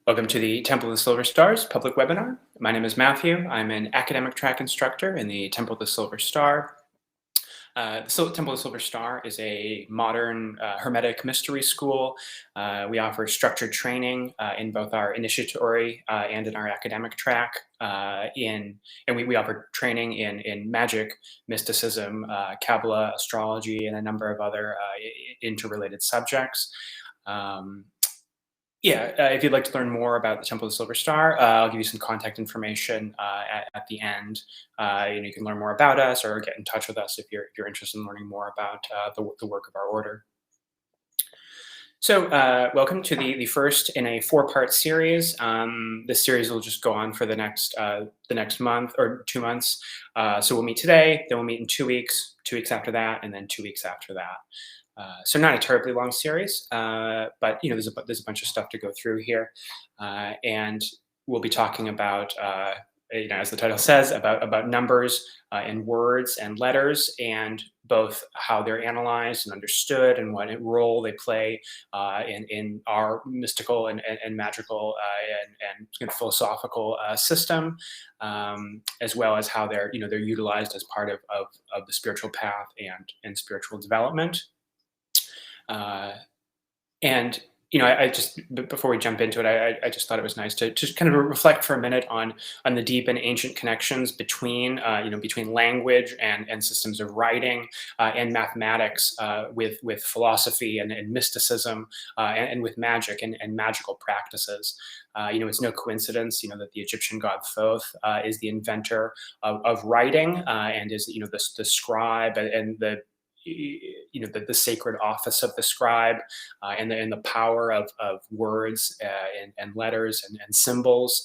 Welcome to the Temple of the Silver Stars public webinar. My name is Matthew. I'm an academic track instructor in the Temple of the Silver Star. The Temple of the Silver Star is a modern Hermetic mystery school. We offer structured training in both our initiatory and in our academic track. And we offer training in magic, mysticism, Kabbalah, astrology, and a number of other interrelated subjects. If you'd like to learn more about the Temple of the Silver Star, I'll give you some contact information at the end. You can learn more about us or get in touch with us if you're interested in learning more about the work of our order. So welcome to the first in a 4-part series. This series will just go on for the next month or 2 months. So we'll meet today, then we'll meet in 2 weeks, 2 weeks after that, and then 2 weeks after that. So not a terribly long series, but there's a bunch of stuff to go through here, and we'll be talking about, as the title says, about numbers and words and letters, and both how they're analyzed and understood, and what role they play in our mystical and magical and philosophical system, as well as how they're utilized as part of the spiritual path and spiritual development. I just, before we jump into it, I just thought it was nice to just kind of reflect for a minute on the deep and ancient connections between language and systems of writing and mathematics, with philosophy and mysticism, and with magic and magical practices. It's no coincidence, that the Egyptian god Thoth is the inventor of writing, and is the scribe and the sacred office of the scribe, and the power of words and letters and symbols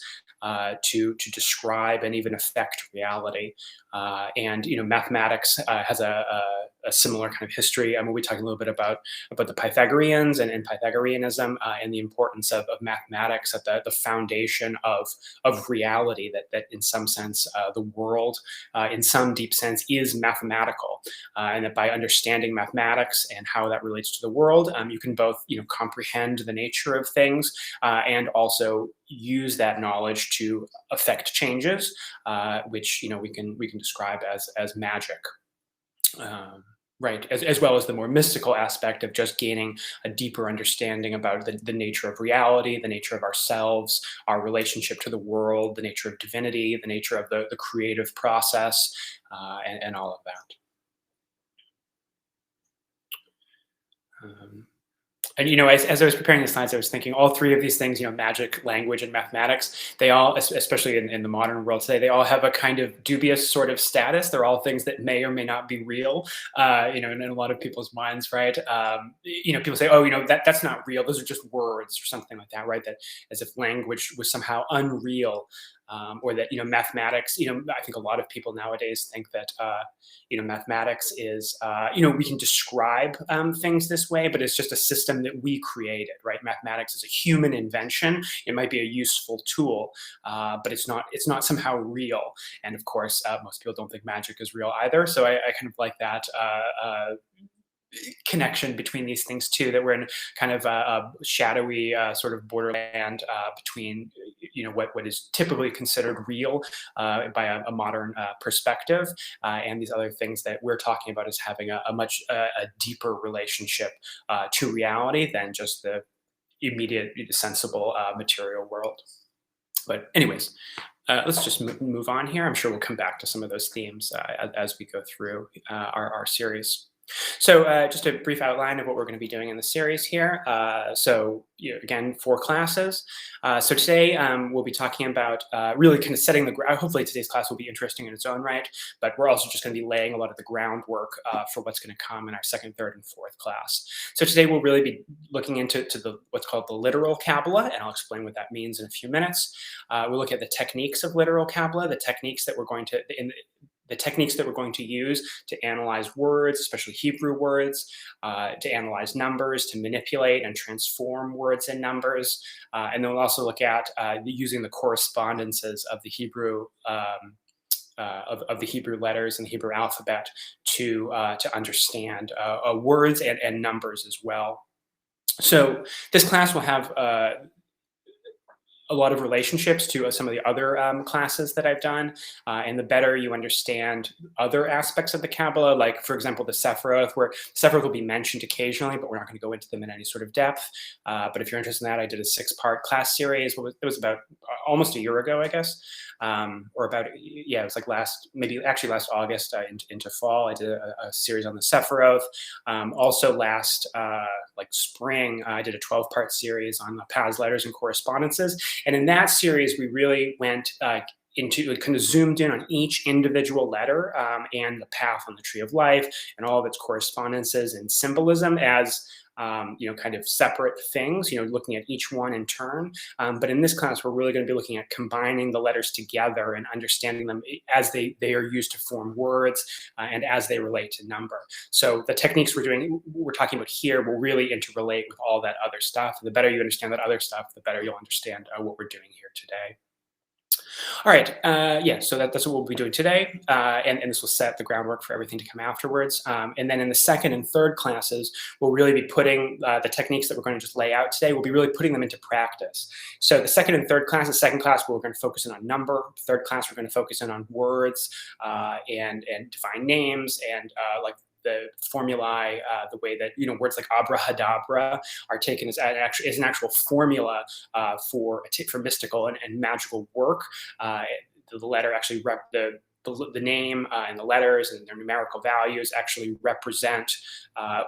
to describe and even affect reality. Mathematics has a similar kind of history. We'll be talking a little bit about the Pythagoreans and Pythagoreanism, and the importance of mathematics at the foundation of reality, that in some sense the world, in some deep sense, is mathematical, and that by understanding mathematics and how that relates to the world, you can both comprehend the nature of things, and also use that knowledge to affect changes, which we can describe as magic. Right, as well as the more mystical aspect of just gaining a deeper understanding about the nature of reality, the nature of ourselves, our relationship to the world, the nature of divinity, the nature of the creative process, and all of that. As I was preparing the slides, I was thinking all three of these things, magic, language, and mathematics, they all, especially in the modern world today, they all have a kind of dubious sort of status. They're all things that may or may not be real, in a lot of people's minds, right? People say, oh, that's not real. Those are just words or something like that, right? That as if language was somehow unreal. Or that mathematics, I think a lot of people nowadays think that mathematics is we can describe things this way, but it's just a system that we created, right? Mathematics is a human invention. It might be a useful tool, but it's not somehow real. And of course, most people don't think magic is real either. So I kind of like that connection between these things too, that we're in kind of a shadowy sort of borderland between what is typically considered real by a modern perspective, and these other things that we're talking about as having a much deeper relationship to reality than just the immediate sensible material world. But anyways, let's just move on here. I'm sure we'll come back to some of those themes as we go through our series. So just a brief outline of what we're going to be doing in the series here. Again, 4 classes. So today we'll be talking about really kind of setting the ground. Hopefully today's class will be interesting in its own right, but we're also just going to be laying a lot of the groundwork for what's going to come in our 2nd, 3rd, and 4th class. So today we'll really be looking into what's called the Literal Qabalah, and I'll explain what that means in a few minutes. We'll look at the techniques of Literal Qabalah, the techniques that we're going to use to analyze words, especially Hebrew words, to analyze numbers, to manipulate and transform words and numbers. And then we'll also look at using the correspondences of the Hebrew of the Hebrew letters and the Hebrew alphabet to understand words and numbers as well. So this class will have a lot of relationships to some of the other classes that I've done, and the better you understand other aspects of the Kabbalah, like, for example, the Sephiroth, where Sephiroth will be mentioned occasionally, but we're not going to go into them in any sort of depth. But if you're interested in that, I did a 6-part class series. It was about almost a year ago, I guess, or about, yeah, it was like last August into fall. I did a series on the Sephiroth. Also last like spring, I did a 12-part series on the paths, letters, and correspondences. And in that series, we really went into, kind of zoomed in on each individual letter and the path on the tree of life and all of its correspondences and symbolism as kind of separate things, looking at each one in turn. But in this class, we're really going to be looking at combining the letters together and understanding them as they are used to form words and as they relate to number. So the techniques we're talking about here will really interrelate with all that other stuff. And the better you understand that other stuff, the better you'll understand what we're doing here today. All right, so that's what we'll be doing today, and this will set the groundwork for everything to come afterwards. And then in the second and third classes, we'll really be putting the techniques that we're going to just lay out today, we'll be really putting them into practice. So the second and third class, the second class, we're going to focus in on number. The third class, we're going to focus in on words and divine names and like the formulae, the way that words like abrahadabra are taken as an actual formula for mystical and magical work. The letter actually the name and the letters and their numerical values actually represent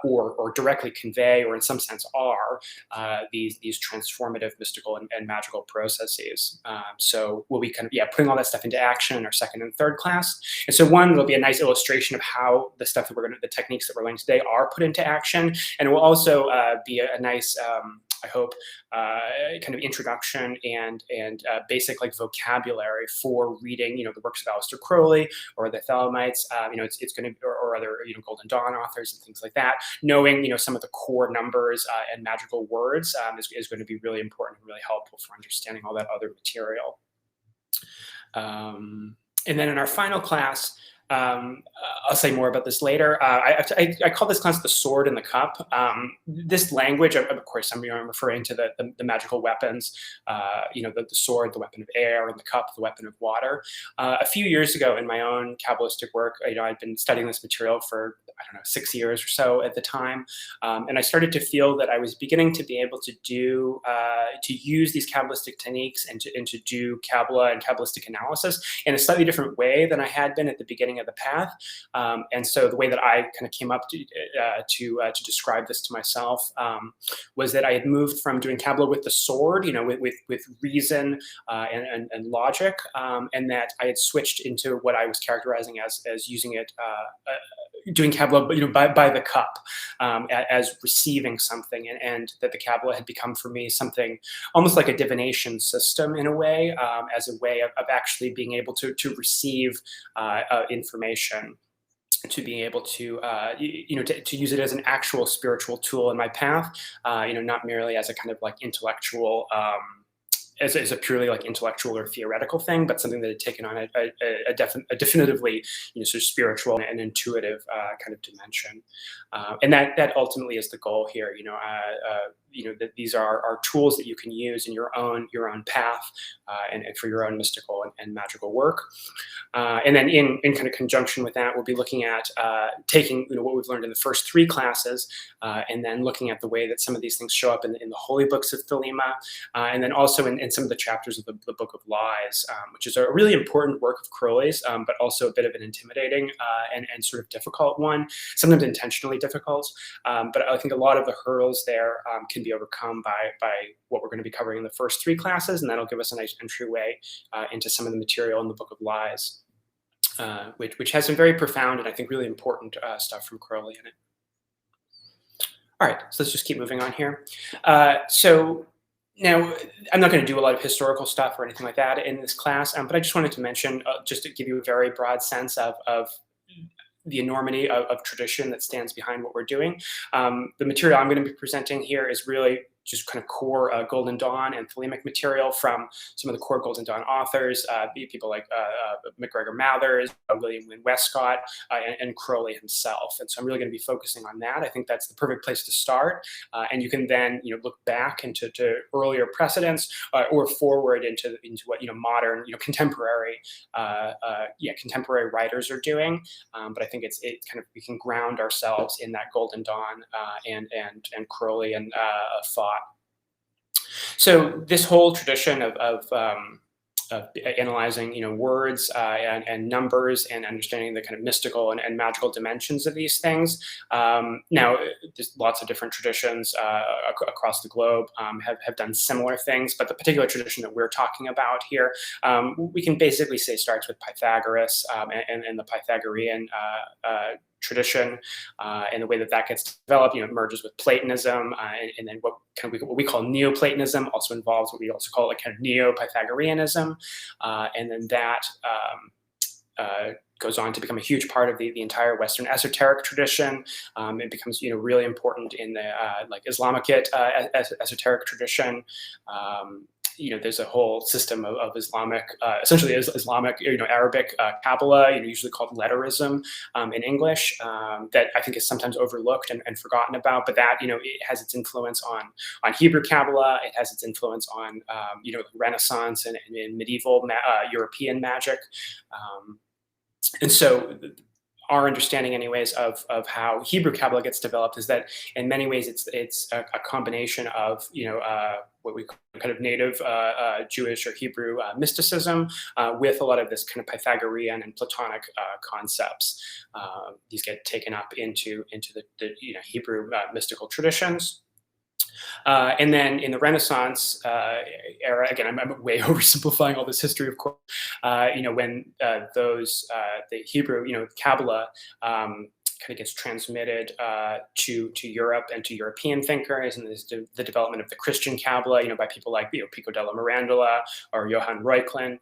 or directly convey, or in some sense are, these transformative mystical and magical processes. So we'll be putting all that stuff into action in our second and third class. And so there'll be a nice illustration of how the stuff that the techniques that we're learning today are put into action. And it will also be a nice, I hope, kind of introduction and basic like vocabulary for reading, the works of Aleister Crowley or the Thelemites. It's going to, or other, Golden Dawn authors and things like that. Knowing, some of the core numbers and magical words is going to be really important and really helpful for understanding all that other material. And then in our final class, I'll say more about this later. I call this class the sword and the cup. This language, of course, some of you are referring to the magical weapons, the sword, the weapon of air, and the cup, the weapon of water. A few years ago in my own Kabbalistic work, I'd been studying this material for, 6 years or so at the time. And I started to feel that I was beginning to be able to use these Kabbalistic techniques and to do Kabbalah and Kabbalistic analysis in a slightly different way than I had been at the beginning of the path. And so the way that I kind of came up to describe this to myself was that I had moved from doing Kabbalah with the sword, with reason and logic, and that I had switched into what I was characterizing as using it, doing Kabbalah, by the cup, as receiving something, and that the Kabbalah had become for me something almost like a divination system in a way, as a way of actually being able to receive information, to be able to to use it as an actual spiritual tool in my path, not merely as a kind of like intellectual, as a purely like intellectual or theoretical thing, but something that had taken on a definitively sort of spiritual and intuitive kind of dimension, and that ultimately is the goal here. That these are tools that you can use in your own path and for your own mystical and magical work. And then in kind of conjunction with that, we'll be looking at taking what we've learned in the first 3 classes, and then looking at the way that some of these things show up in the holy books of Thelema, and then also in some of the chapters of the Book of Lies, which is a really important work of Crowley's, but also a bit of an intimidating and sort of difficult one, sometimes intentionally difficult. But I think a lot of the hurdles there can be overcome by what we're going to be covering in the first 3 classes, and that'll give us a nice entryway into some of the material in the Book of Lies, which has some very profound and I think really important stuff from Crowley in it. All right, so let's just keep moving on here. So now, I'm not going to do a lot of historical stuff or anything like that in this class, but I just wanted to mention, just to give you a very broad sense of the enormity of tradition that stands behind what we're doing. The material I'm going to be presenting here is really just kind of core Golden Dawn and Thelemic material from some of the core Golden Dawn authors, people like MacGregor Mathers, William Wynne Westcott, and Crowley himself. And so I'm really going to be focusing on that. I think that's the perfect place to start. And you can then look back into earlier precedents or forward into what modern contemporary contemporary writers are doing. But I think we can ground ourselves in that Golden Dawn and Crowley and thought. So this whole tradition of analyzing words and numbers and understanding the kind of mystical and magical dimensions of these things. Now, there's lots of different traditions across the globe have done similar things, but the particular tradition that we're talking about here, we can basically say starts with Pythagoras and the Pythagorean tradition, and the way that gets developed, merges with Platonism, and then what we call Neoplatonism also involves what we also call kind of Neo-Pythagoreanism, and then that goes on to become a huge part of the entire Western esoteric tradition. It becomes really important in the Islamic esoteric tradition. There's a whole system of Islamic, essentially Islamic, Arabic Kabbalah, usually called letterism in English, that I think is sometimes overlooked and forgotten about. But that, it has its influence on Hebrew Kabbalah. It has its influence on, Renaissance and medieval European magic. And so our understanding, anyways, of how Hebrew Kabbalah gets developed is that in many ways it's a combination of what we call kind of native Jewish or Hebrew mysticism with a lot of this kind of Pythagorean and Platonic concepts. These get taken up into the Hebrew mystical traditions. And then in the Renaissance era, again, I'm way oversimplifying all this history, of course. When the Hebrew, Kabbalah, kind of gets transmitted to Europe and to European thinkers, and there's the development of the Christian Kabbalah, by people like Pico della Mirandola or Johann Reuchlin.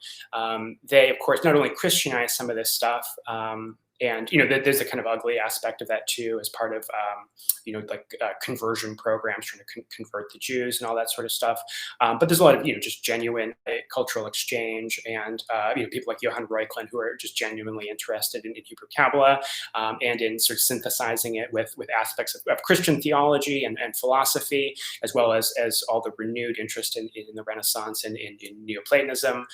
They, of course, not only Christianized some of this stuff. And there's a kind of ugly aspect of that too, as part of conversion programs trying to convert the Jews and all that sort of stuff. But there's a lot of just genuine cultural exchange, and people like Johann Reuchlin who are just genuinely interested in Hebrew Kabbalah and in sort of synthesizing it with aspects of Christian theology and philosophy, as well as all the renewed interest in the Renaissance and in Neoplatonism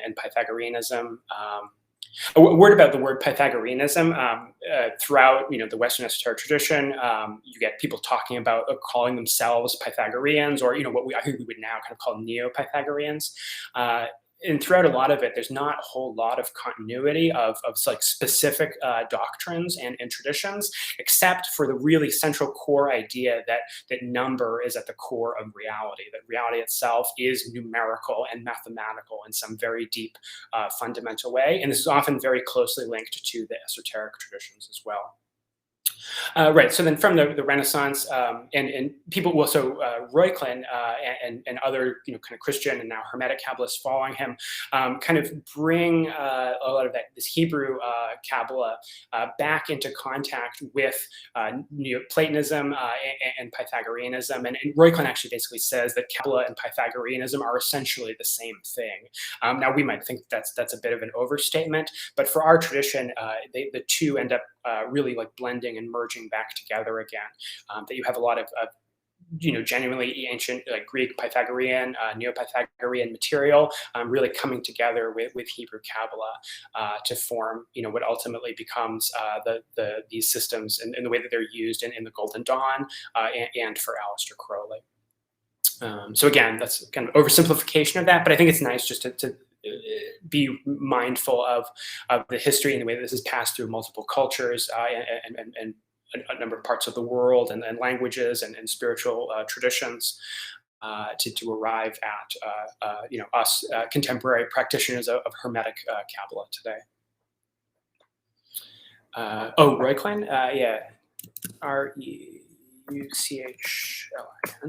and Pythagoreanism. A word about the word Pythagoreanism. Throughout, the Western esoteric tradition, you get people talking about calling themselves Pythagoreans, or what I think we would now kind of call Neo-Pythagoreans. And throughout a lot of it, there's not a whole lot of continuity of specific doctrines and traditions, except for the really central core idea that number is at the core of reality, that reality itself is numerical and mathematical in some very deep, fundamental way. And this is often very closely linked to the esoteric traditions as well. Right. So then from the Renaissance and people also Reuchlin and other kind of Christian and now Hermetic Kabbalists following him kind of bring a lot of this Hebrew Kabbalah back into contact with Neoplatonism and Pythagoreanism. And Reuchlin actually basically says that Kabbalah and Pythagoreanism are essentially the same thing. Now we might think that's a bit of an overstatement, but for our tradition, the two end up really blending and merging back together again. That you have a lot of genuinely ancient Greek Pythagorean, Neo-Pythagorean material really coming together with Hebrew Kabbalah to form what ultimately becomes these systems and the way that they're used in the Golden Dawn and for Aleister Crowley. So again, that's kind of oversimplification of that, but I think it's nice just to be mindful of the history and the way that this is passed through multiple cultures and a number of parts of the world and languages and spiritual traditions to arrive at us contemporary practitioners of Hermetic Qabalah today. Reuchlin, yeah, Reuchlin, I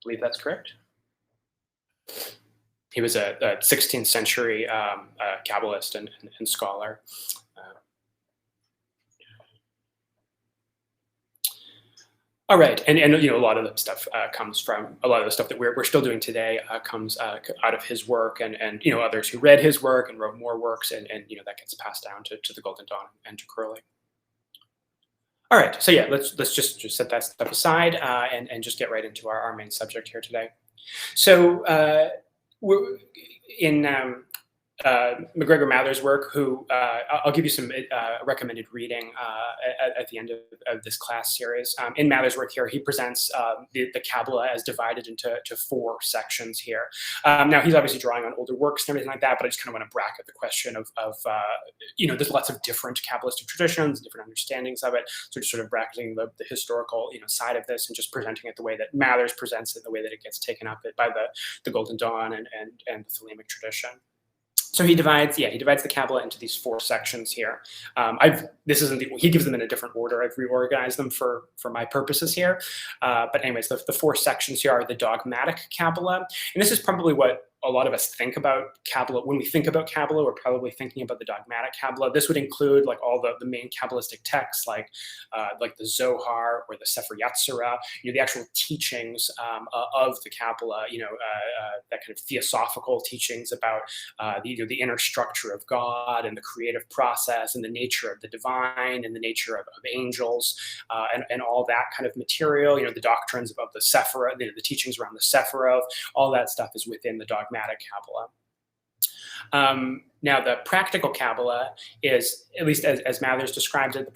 believe that's correct. He was a 16th century Kabbalist and scholar. All right, and a lot of the stuff comes from a lot of the stuff that we're still doing today comes out of his work, and others who read his work and wrote more works, and that gets passed down to the Golden Dawn and to Crowley. All right, so yeah, let's just set that stuff aside and just get right into our main subject here today. So we're in MacGregor Mather's work, who I'll give you some recommended reading at the end of this class series. In Mather's work here, he presents the Kabbalah as divided into 4 sections here. Now, he's obviously drawing on older works and everything like that, but I just kind of want to bracket the question of there's lots of different Kabbalistic traditions, different understandings of it. So just sort of bracketing the historical side of this and just presenting it the way that Mathers presents it, the way that it gets taken up by the Golden Dawn and the Thelemic tradition. So he divides the Kabbalah into these 4 sections here. He gives them in a different order. I've reorganized them for my purposes here. But anyways, the 4 sections here are the dogmatic Kabbalah, and this is probably what a lot of us think about Kabbalah. When we think about Kabbalah, we're probably thinking about the dogmatic Kabbalah. This would include like all the main Kabbalistic texts, like the Zohar or the Sefer Yetzirah, the actual teachings of the Kabbalah. That kind of theosophical teachings about the inner structure of God and the creative process and the nature of the divine and the nature of angels and all that kind of material. The doctrines of the Sephiroth, the teachings around the Sephiroth, all that stuff is within the dogmatic Kabbalah. Now, the practical Kabbalah is, at least as Mathers describes it, the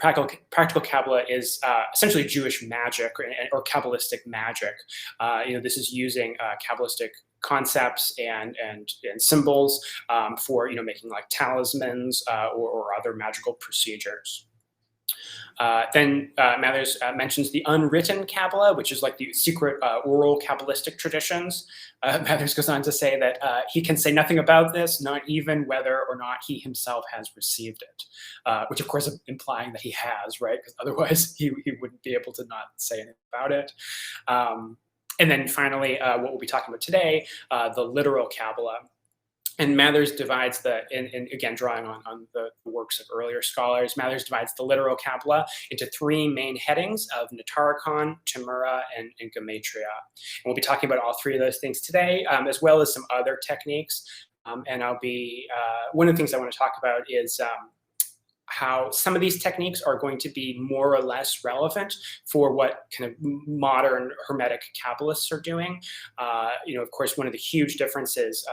practical Kabbalah is essentially Jewish magic or Kabbalistic magic. This is using Kabbalistic concepts and symbols for making like talismans or other magical procedures. Then Mathers mentions the unwritten Kabbalah, which is like the secret oral Kabbalistic traditions. Mathers goes on to say that he can say nothing about this, not even whether or not he himself has received it, which of course is implying that he has, right? Because otherwise he wouldn't be able to not say anything about it. And then finally, what we'll be talking about today, the literal Qabalah. And Mathers divides and again, drawing on the works of earlier scholars, Mathers divides the literal Qabalah into 3 main headings of Natarakan, Temura, and Gematria. And we'll be talking about all 3 of those things today, as well as some other techniques. And one of the things I want to talk about is how some of these techniques are going to be more or less relevant for what kind of modern Hermetic Kabbalists are doing. Of course, one of the huge differences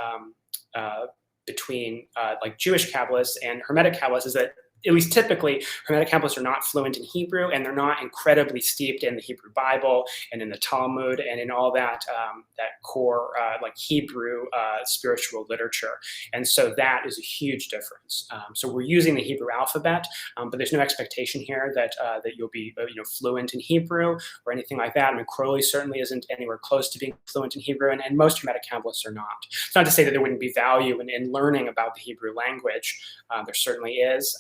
between like Jewish Kabbalists and Hermetic Kabbalists is that, at least typically, Hermetic Kabbalists are not fluent in Hebrew, and they're not incredibly steeped in the Hebrew Bible and in the Talmud and in all that core like Hebrew spiritual literature. And so that is a huge difference. So we're using the Hebrew alphabet, but there's no expectation here that you'll be fluent in Hebrew or anything like that. I mean, Crowley certainly isn't anywhere close to being fluent in Hebrew, and most Hermetic Kabbalists are not. It's not to say that there wouldn't be value in learning about the Hebrew language. There certainly is.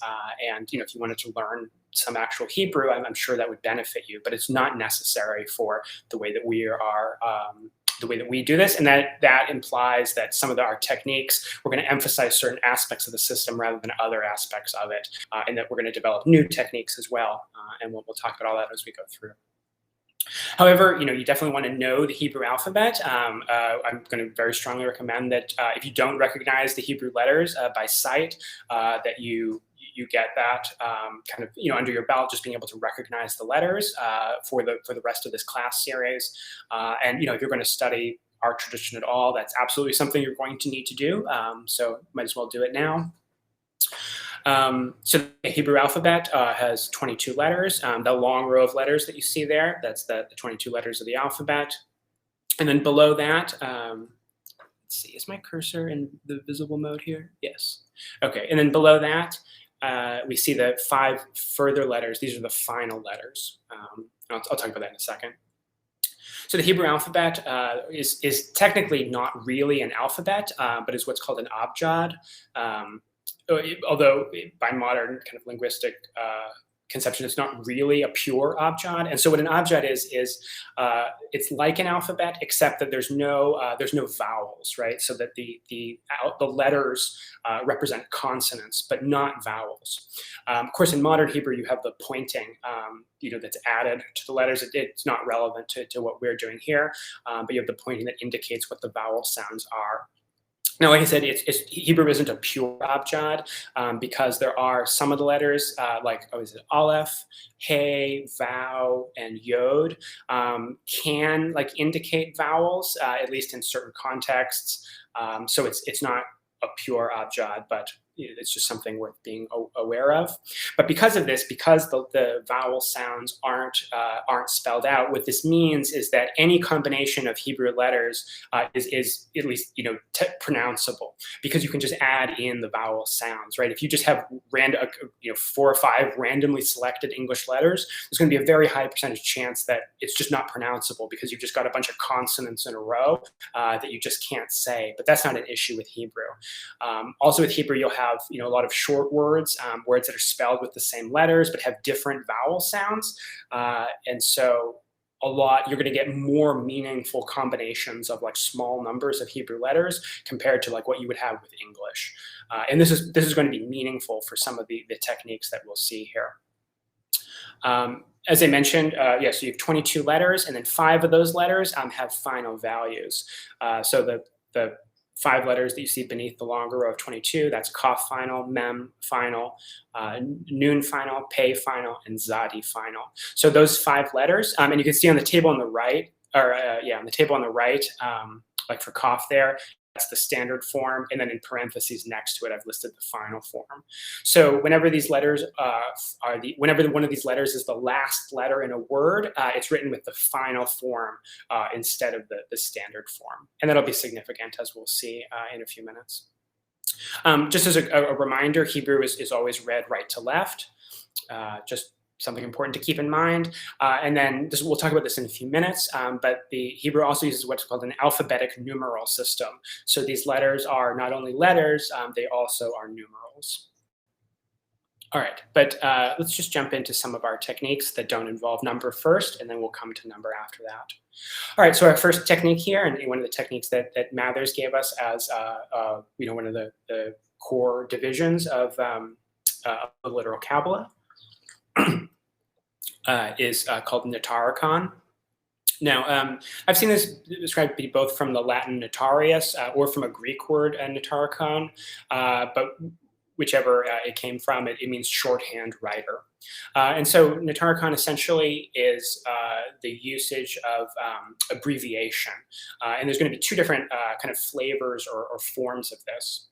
And if you wanted to learn some actual Hebrew, I'm sure that would benefit you, but it's not necessary for the way that we are, the way that we do this. And that implies that some of our techniques, we're going to emphasize certain aspects of the system rather than other aspects of it, and that we're going to develop new techniques as well. And we'll talk about all that as we go through. However, you definitely want to know the Hebrew alphabet. I'm going to very strongly recommend that if you don't recognize the Hebrew letters by sight, that you get that kind of under your belt, just being able to recognize the letters for the rest of this class series. And if you're going to study our tradition at all, that's absolutely something you're going to need to do. So might as well do it now. So the Hebrew alphabet has 22 letters. The long row of letters that you see there, that's the 22 letters of the alphabet. And then below that, let's see, is my cursor in the visible mode here? Yes. Okay, and then below that, we see the 5 further letters. These are the final letters. I'll talk about that in a second. So the Hebrew alphabet is technically not really an alphabet, but is what's called an abjad. Although by modern kind of linguistic conception. It's not really a pure abjad. And so what an abjad is it's like an alphabet, except that there's no vowels, right? So that the letters represent consonants, but not vowels. Of course, in modern Hebrew, you have the pointing, that's added to the letters. It's not relevant to what we're doing here, but you have the pointing that indicates what the vowel sounds are. Now, like I said, Hebrew isn't a pure abjad because there are some of the letters like aleph, hey, vow, and yod can indicate vowels, at least in certain contexts. So it's not a pure abjad, but it's just something worth being aware of. But because of this, because the vowel sounds aren't spelled out, what this means is that any combination of Hebrew letters is at least pronounceable, because you can just add in the vowel sounds, right? If you just have 4 or 5 randomly selected English letters, there's going to be a very high percentage chance that it's just not pronounceable because you've just got a bunch of consonants in a row that you just can't say. But that's not an issue with Hebrew. Also with Hebrew, you'll have a lot of short words, words that are spelled with the same letters but have different vowel sounds, and so you're going to get more meaningful combinations of small numbers of Hebrew letters compared to what you would have with English, and this is going to be meaningful for some of the techniques that we'll see here. As I mentioned, so you have 22 letters, and then 5 of those letters have final values. So the 5 letters that you see beneath the longer row of 22, that's Kaf final, Mem final, Nun final, Pei final, and Zadi final. So those 5 letters, and you can see on the table on the right, on the table on the right, like for Kaf there, that's the standard form, and then in parentheses next to it, I've listed the final form. So whenever these letters whenever one of these letters is the last letter in a word, it's written with the final form instead of the standard form, and that'll be significant, as we'll see in a few minutes. Just as a reminder, Hebrew is always read right to left. Just something important to keep in mind. And then we'll talk about this in a few minutes, but the Hebrew also uses what's called an alphabetic numeral system. So these letters are not only letters, they also are numerals. All right, but let's just jump into some of our techniques that don't involve number first, and then we'll come to number after that. All right, so our first technique here, and one of the techniques that Mathers gave us as one of the core divisions of the Literal Qabalah, is called Natarakan. Now, I've seen this described to be both from the Latin notarius or from a Greek word, Natarakan, but whichever it came from, it means shorthand writer. And so Natarakan essentially is the usage of abbreviation. And there's going to be 2 different kind of flavors or forms of this.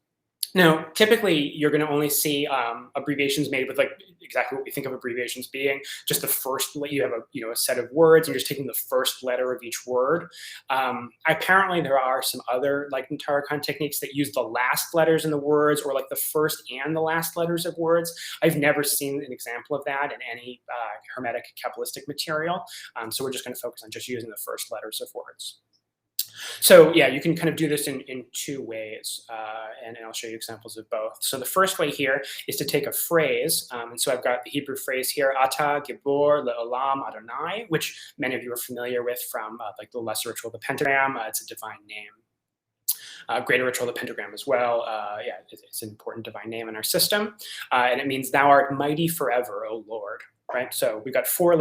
Now, typically, you're going to only see abbreviations made with exactly what we think of abbreviations being, just the first. You have a set of words, and you're just taking the first letter of each word. Apparently, there are some other Natarakan techniques that use the last letters in the words, or the first and the last letters of words. I've never seen an example of that in any Hermetic Qabalistic material, so we're just going to focus on just using the first letters of words. So yeah, you can kind of do this in 2 ways, and I'll show you examples of both. So the first way here is to take a phrase, and so I've got the Hebrew phrase here, Ata Gibor Le'olam Adonai, which many of you are familiar with from the lesser ritual of the pentagram. It's a divine name. Greater ritual of the pentagram as well. It's an important divine name in our system, and it means "Thou art mighty forever, O Lord." Right, so we've got 4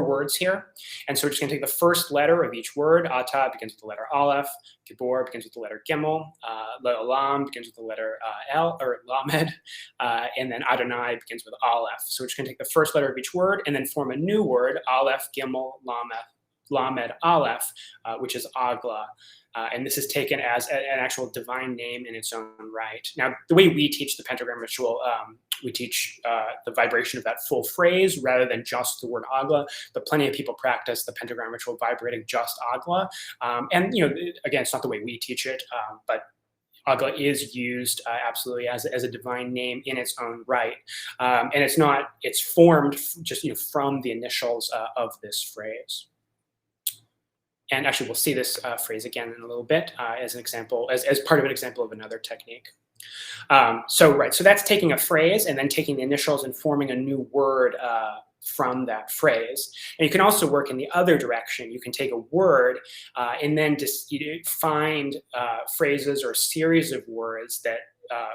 words here, and so we're just going to take the first letter of each word. Ata begins with the letter Aleph, Gibor begins with the letter Gimel, Le'olam begins with the letter El or Lamed, and then Adonai begins with Aleph. So we're just going to take the first letter of each word and then form a new word, Aleph, Gimel, Lamed, Aleph, which is Agla. And this is taken as an actual divine name in its own right. Now, the way we teach the pentagram ritual, we teach the vibration of that full phrase rather than just the word Agla, but plenty of people practice the pentagram ritual vibrating just Agla. And, again, it's not the way we teach it, but Agla is used absolutely as a divine name in its own right. And it's formed just, from the initials of this phrase. And actually, we'll see this phrase again in a little bit as an example, as part of an example of another technique. So that's taking a phrase and then taking the initials and forming a new word from that phrase. And you can also work in the other direction. You can take a word and then just find phrases or series of words that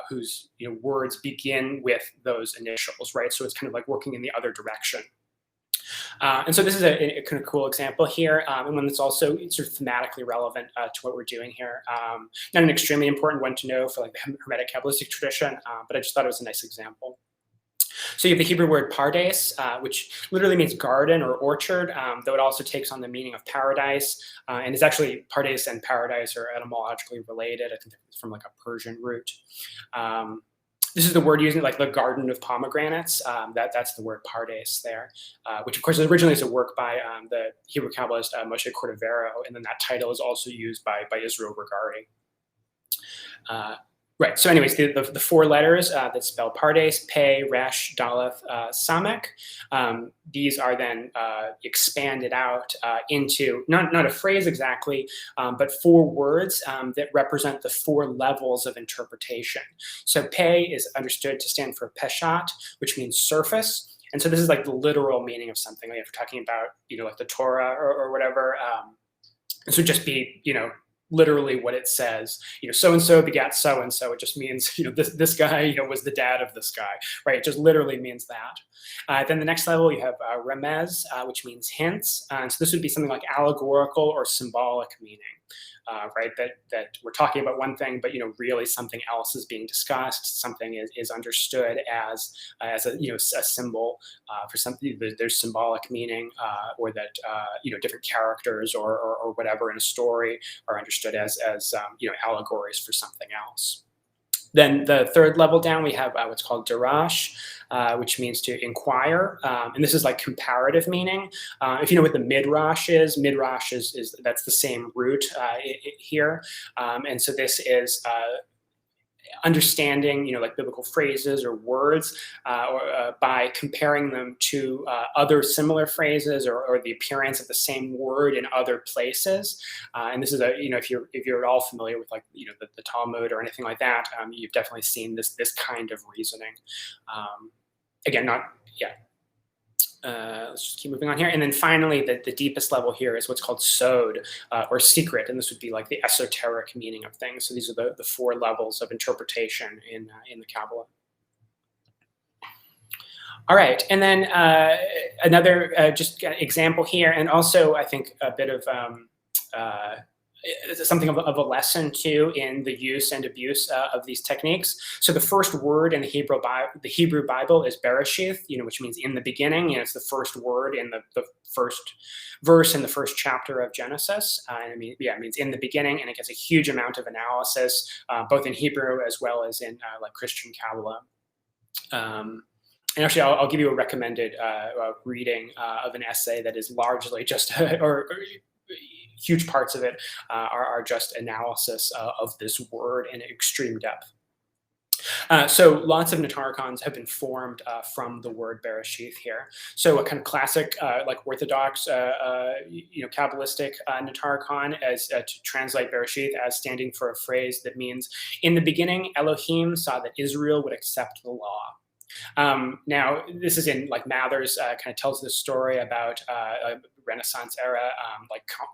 whose words begin with those initials, right? So it's kind of like working in the other direction. And so this is a kind of cool example here, and one that's also sort of thematically relevant to what we're doing here. Not an extremely important one to know for like the Hermetic Kabbalistic tradition, but I just thought it was a nice example. So you have the Hebrew word pardes, which literally means garden or orchard, though it also takes on the meaning of paradise. And it's actually pardes and paradise are etymologically related. I think it's from like a Persian root. This is the word using like the garden of pomegranates. That's the word pardes there, which of course originally is a work by the Hebrew Kabbalist Moshe Cordovero, and then that title is also used by Israel Regarding. Right. So, anyways, the four letters that spell pardes, pe, resh, daleth, samek. These are then expanded out into not a phrase exactly, but four words that represent the four levels of interpretation. So, pe is understood to stand for peshat, which means surface. And so this is like the literal meaning of something. Like if we're talking about, like the Torah or whatever, this would just be, literally what it says. So and so begat so and so. It just means this guy was the dad of this guy, right? It just literally means that. Then the next level you have remez, which means hints. So this would be something like allegorical or symbolic meaning. Right, that we're talking about one thing, but really something else is being discussed. Something is understood as a symbol for something. There's symbolic meaning, or that different characters or whatever in a story are understood as allegories for something else. Then the third level down, we have what's called darash, which means to inquire. And this is like comparative meaning. If you know what the midrash is that's the same root here. And so this is understanding, like biblical phrases or words, by comparing them to other similar phrases or the appearance of the same word in other places. And this is if you're at all familiar with like the Talmud or anything like that, you've definitely seen this kind of reasoning. Again, let's just keep moving on here. And then finally, the deepest level here is what's called sod, or secret. And this would be like the esoteric meaning of things. So these are the four levels of interpretation in the Kabbalah. All right. And then another just example here, and also I think a bit of something of a lesson too in the use and abuse of these techniques. So the first word in the Hebrew Bible is Bereshith, which means in the beginning. It's the first word in the first verse in the first chapter of Genesis. And it means in the beginning, and it gets a huge amount of analysis, both in Hebrew as well as in like Christian Kabbalah. And actually, I'll give you a recommended reading of an essay that is largely just or huge parts of it are just analysis of this word in extreme depth. So lots of Natarakans have been formed from the word Bereshith here. So a kind of classic, like Orthodox, Kabbalistic Natarakan as to translate Bereshith as standing for a phrase that means, in the beginning, Elohim saw that Israel would accept the law. Now, this is in like Mather's kind of tells this story about a Renaissance era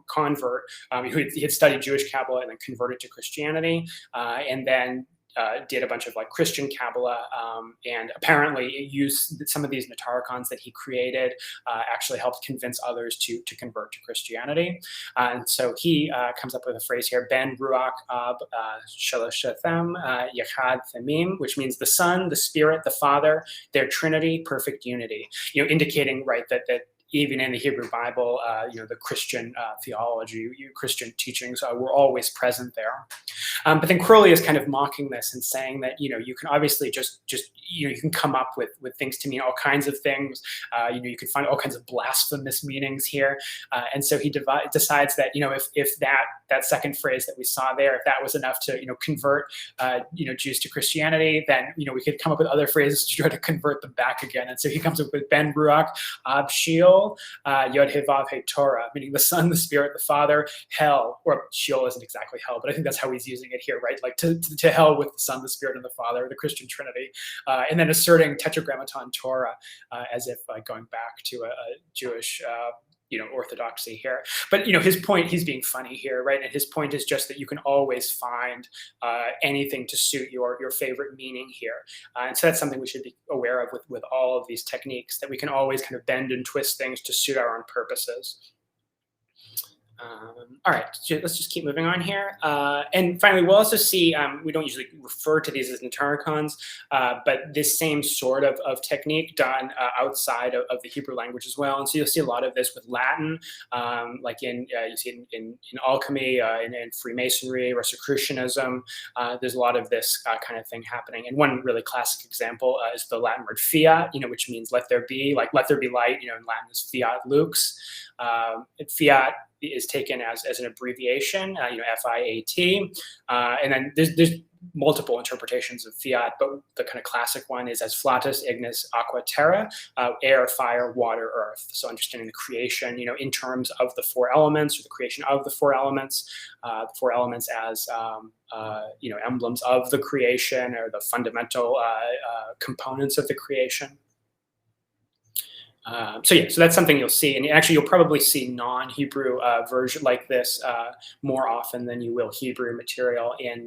convert who had studied Jewish Kabbalah and then converted to Christianity, and then did a bunch of like Christian Kabbalah, and apparently used some of these Natarakans that he created, actually helped convince others to convert to Christianity. And so he comes up with a phrase here, Ben Ruach Ab Shaloshathem Yachad Themim, which means the Son, the Spirit, the Father, their Trinity, perfect unity. Indicating, right, that even in the Hebrew Bible, the Christian theology, Christian teachings were always present there. But then Crowley is kind of mocking this and saying that, you can obviously just you can come up with things to mean all kinds of things. You can find all kinds of blasphemous meanings here. And so he decides that, if that that second phrase that we saw there, if that was enough to convert Jews to Christianity, then we could come up with other phrases to try to convert them back again. And so he comes up with Ben Ruach Ab Sheol Yod He Vav He Torah, meaning the Son, the Spirit, the Father, hell, or Sheol isn't exactly hell, but I think that's how he's using it here, right? Like to hell with the Son, the Spirit, and the Father, the Christian Trinity, and then asserting Tetragrammaton Torah as if going back to a Jewish orthodoxy here. But his point, he's being funny here, right? And his point is just that you can always find anything to suit your favorite meaning here. And so that's something we should be aware of with all of these techniques, that we can always kind of bend and twist things to suit our own purposes. All right, so let's just keep moving on here. And finally, we'll also see, we don't usually refer to these as Natarikons, but this same sort of technique done outside of the Hebrew language as well. And so you'll see a lot of this with Latin, like you see it in alchemy, in Freemasonry, Rosicrucianism. There's a lot of this kind of thing happening. And one really classic example is the Latin word fiat, which means let there be, like let there be light, in Latin is fiat lux. Fiat is taken as an abbreviation, FIAT, and then there's multiple interpretations of fiat, but the kind of classic one is as flatus, ignis, aqua, terra, air, fire, water, earth. So understanding the creation, in terms of the four elements, or the creation of the four elements as emblems of the creation, or the fundamental components of the creation. So that's something you'll see, and actually you'll probably see non-Hebrew version like this more often than you will Hebrew material in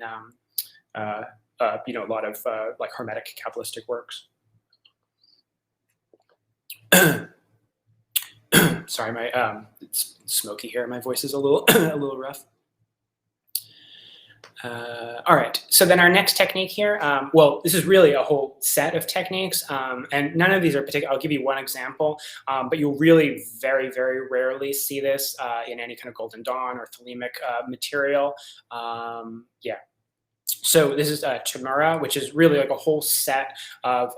a lot of like Hermetic Kabbalistic works. Sorry, it's smoky here. My voice is a little a little rough. All right, so then our next technique here, well, this is really a whole set of techniques, and none of these are particular. I'll give you one example, but you'll really very, very rarely see this in any kind of Golden Dawn or Thelemic material. So this is Chimera, which is really like a whole set of,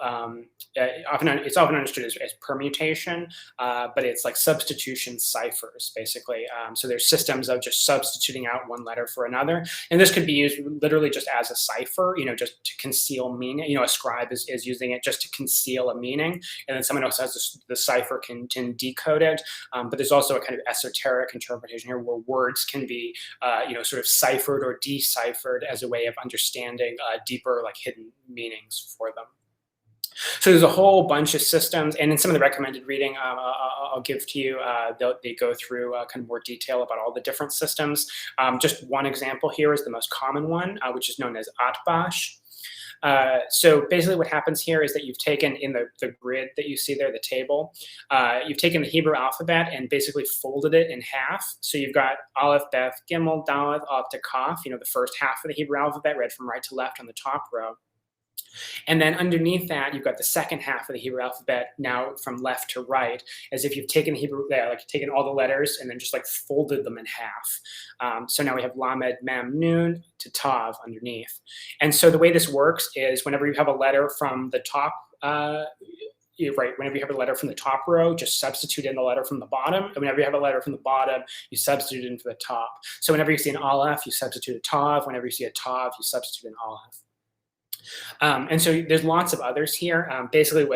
it's often understood as permutation, but it's like substitution ciphers, basically. So there's systems of just substituting out one letter for another. And this could be used literally just as a cipher, just to conceal meaning. A scribe is using it just to conceal a meaning. And then someone else has the cipher can decode it. But there's also a kind of esoteric interpretation here where words can be, sort of ciphered or deciphered as a way of understanding deeper, like hidden meanings for them. So there's a whole bunch of systems, and in some of the recommended reading I'll give to you, they go through kind of more detail about all the different systems. Just one example here is the most common one, which is known as Atbash. So basically what happens here is that you've taken in the grid that you see there, the table, you've taken the Hebrew alphabet and basically folded it in half. So you've got Aleph, Beth, Gimel, Dalet, Aleph to Kaf, the first half of the Hebrew alphabet read from right to left on the top row. And then underneath that, you've got the second half of the Hebrew alphabet now from left to right, as if you've taken Hebrew, like taken all the letters and then just like folded them in half. So now we have Lamed, Mem, Nun to Tav underneath. And so the way this works is whenever you have a letter from the top, whenever you have a letter from the top row, just substitute in the letter from the bottom. And whenever you have a letter from the bottom, you substitute in for the top. So whenever you see an Aleph, you substitute a Tav. Whenever you see a Tav, you substitute an Aleph. And so there's lots of others here. Basically,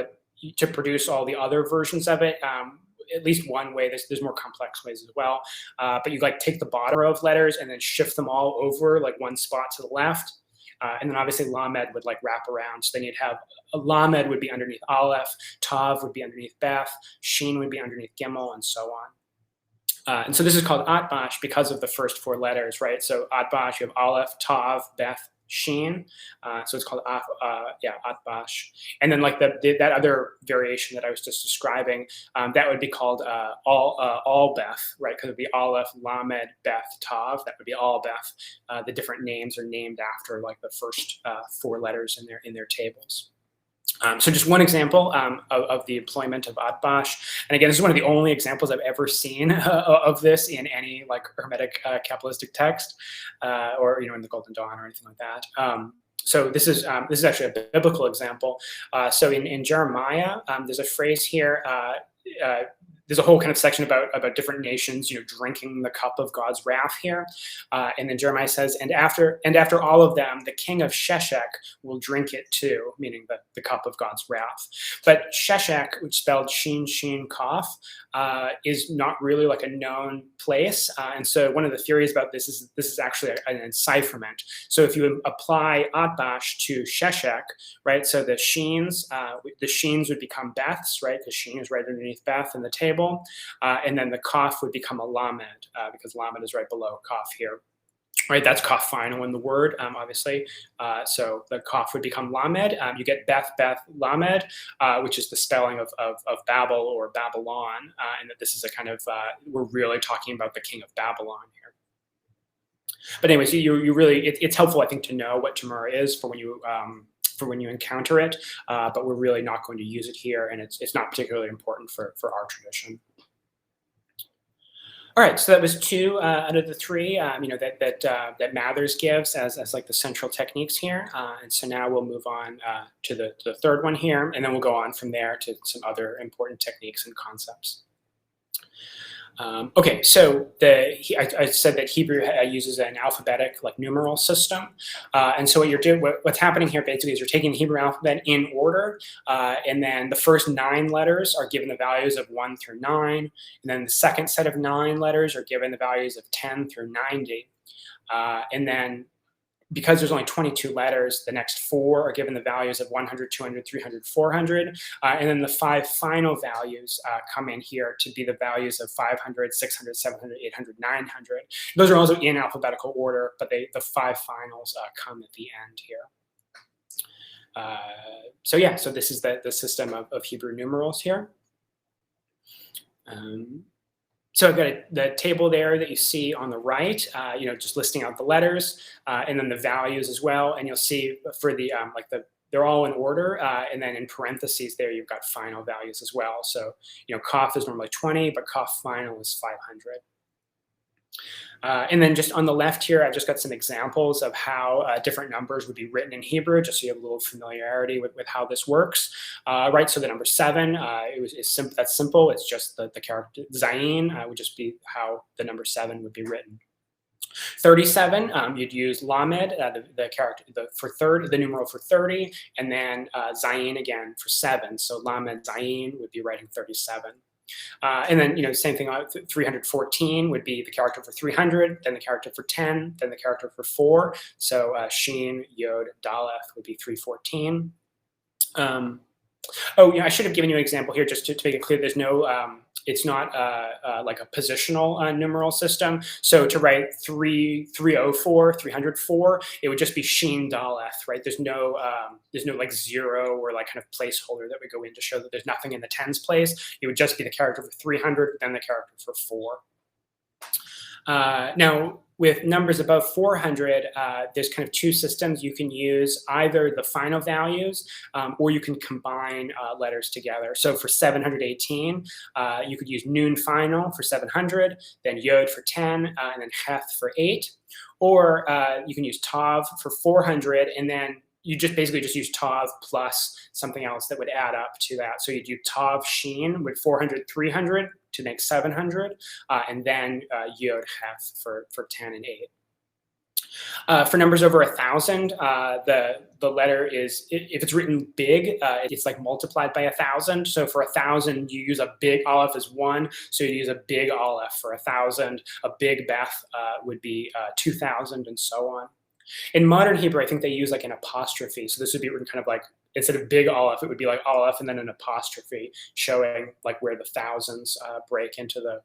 to produce all the other versions of it, at least one way. There's more complex ways as well. But you like take the bottom row of letters and then shift them all over like one spot to the left. And then obviously Lamed would like wrap around. So then you'd have Lamed would be underneath Aleph, Tav would be underneath Beth, Shin would be underneath Gimel, and so on. And so this is called Atbash because of the first four letters, right? So Atbash, you have Aleph, Tav, Beth, Shin, so it's called Atbash. And then like that other variation that I was just describing, that would be called all Beth, right? Because it would be Aleph, Lamed, Beth, Tav. That would be all Beth. The different names are named after like the first four letters in their tables. So just one example of the employment of Atbash. And again, this is one of the only examples I've ever seen of this in any like Hermetic Kabbalistic text or, in the Golden Dawn or anything like that. So this is actually a biblical example. So in Jeremiah, there's a phrase here. there's a whole kind of section about different nations, drinking the cup of God's wrath here. And then Jeremiah says, and after all of them, the king of Sheshach will drink it too, meaning the cup of God's wrath. But Sheshach, which spelled Shin Shin Kaf, is not really like a known place. And so one of the theories about this is actually an encipherment. So if you apply Atbash to Sheshach, right? So the sheens would become Beths, right? Because Sheen is right underneath Beth in the table. And then the Kaf would become a Lamed, because Lamed is right below Kaf here. Right, that's Kaf final in the word, obviously. So the Kaf would become Lamed. You get Beth, Lamed, which is the spelling of Babel or Babylon, and that this is a kind of, we're really talking about the king of Babylon here. But anyways, you really, it's helpful, I think, to know what Gematria is for when you encounter it, but we're really not going to use it here, and it's not particularly important for our tradition. All right, so that was 2 out of the 3, that Mathers gives as like the central techniques here, and so now we'll move on to the third one here, and then we'll go on from there to some other important techniques and concepts. Okay, so I said that Hebrew uses an alphabetic like numeral system, and so what's happening here basically is you're taking the Hebrew alphabet in order, and then the first 9 letters are given the values of 1 through 9, and then the second set of 9 letters are given the values of 10 through 90, and then because there's only 22 letters, the next 4 are given the values of 100, 200, 300, 400. And then the 5 final values come in here to be the values of 500, 600, 700, 800, 900. Those are also in alphabetical order, but the 5 finals come at the end here. So yeah, so this is the system of Hebrew numerals here. So I've got the table there that you see on the right, just listing out the letters and then the values as well. And you'll see for the they're all in order, and then in parentheses there you've got final values as well. So Kaf is normally 20, but Kaf final is 500. And then just on the left here, I've just got some examples of how different numbers would be written in Hebrew, just so you have a little familiarity with how this works. Right, so the number 7 that's simple. It's just the character Zayin would just be how the number 7 would be written. 37, you'd use Lamed, the character the numeral for 30, and then Zayin again for 7. So Lamed Zayin would be writing 37. And then, same thing, 314 would be the character for 300, then the character for 10, then the character for 4. So Shin, Yod, Daleth would be 314. I should have given you an example here just to make it clear. There's no, it's not like a positional numeral system. So to write 304, it would just be Shin Daleth, right? There's no like 0 or like kind of placeholder that would go in to show that there's nothing in the tens place. It would just be the character for 300, then the character for 4. Now, with numbers above 400, there's kind of 2 systems. You can use either the final values or you can combine letters together. So for 718, you could use Nun final for 700, then Yod for 10, and then Heth for 8. Or you can use Tav for 400, and then you basically just use Tav plus something else that would add up to that. So you do Tav Shin with 400, 300 to make 700, and then Yod Heth for 10 and 8. For numbers over 1,000, the letter is, if it's written big, it's like multiplied by 1,000. So for 1,000, you use a big Aleph as 1. So you use a big Aleph for 1,000. A big Beth would be 2,000, and so on. In modern Hebrew, I think they use like an apostrophe. So this would be written kind of like, instead of big Aleph, it would be like Aleph and then an apostrophe showing like where the thousands break into the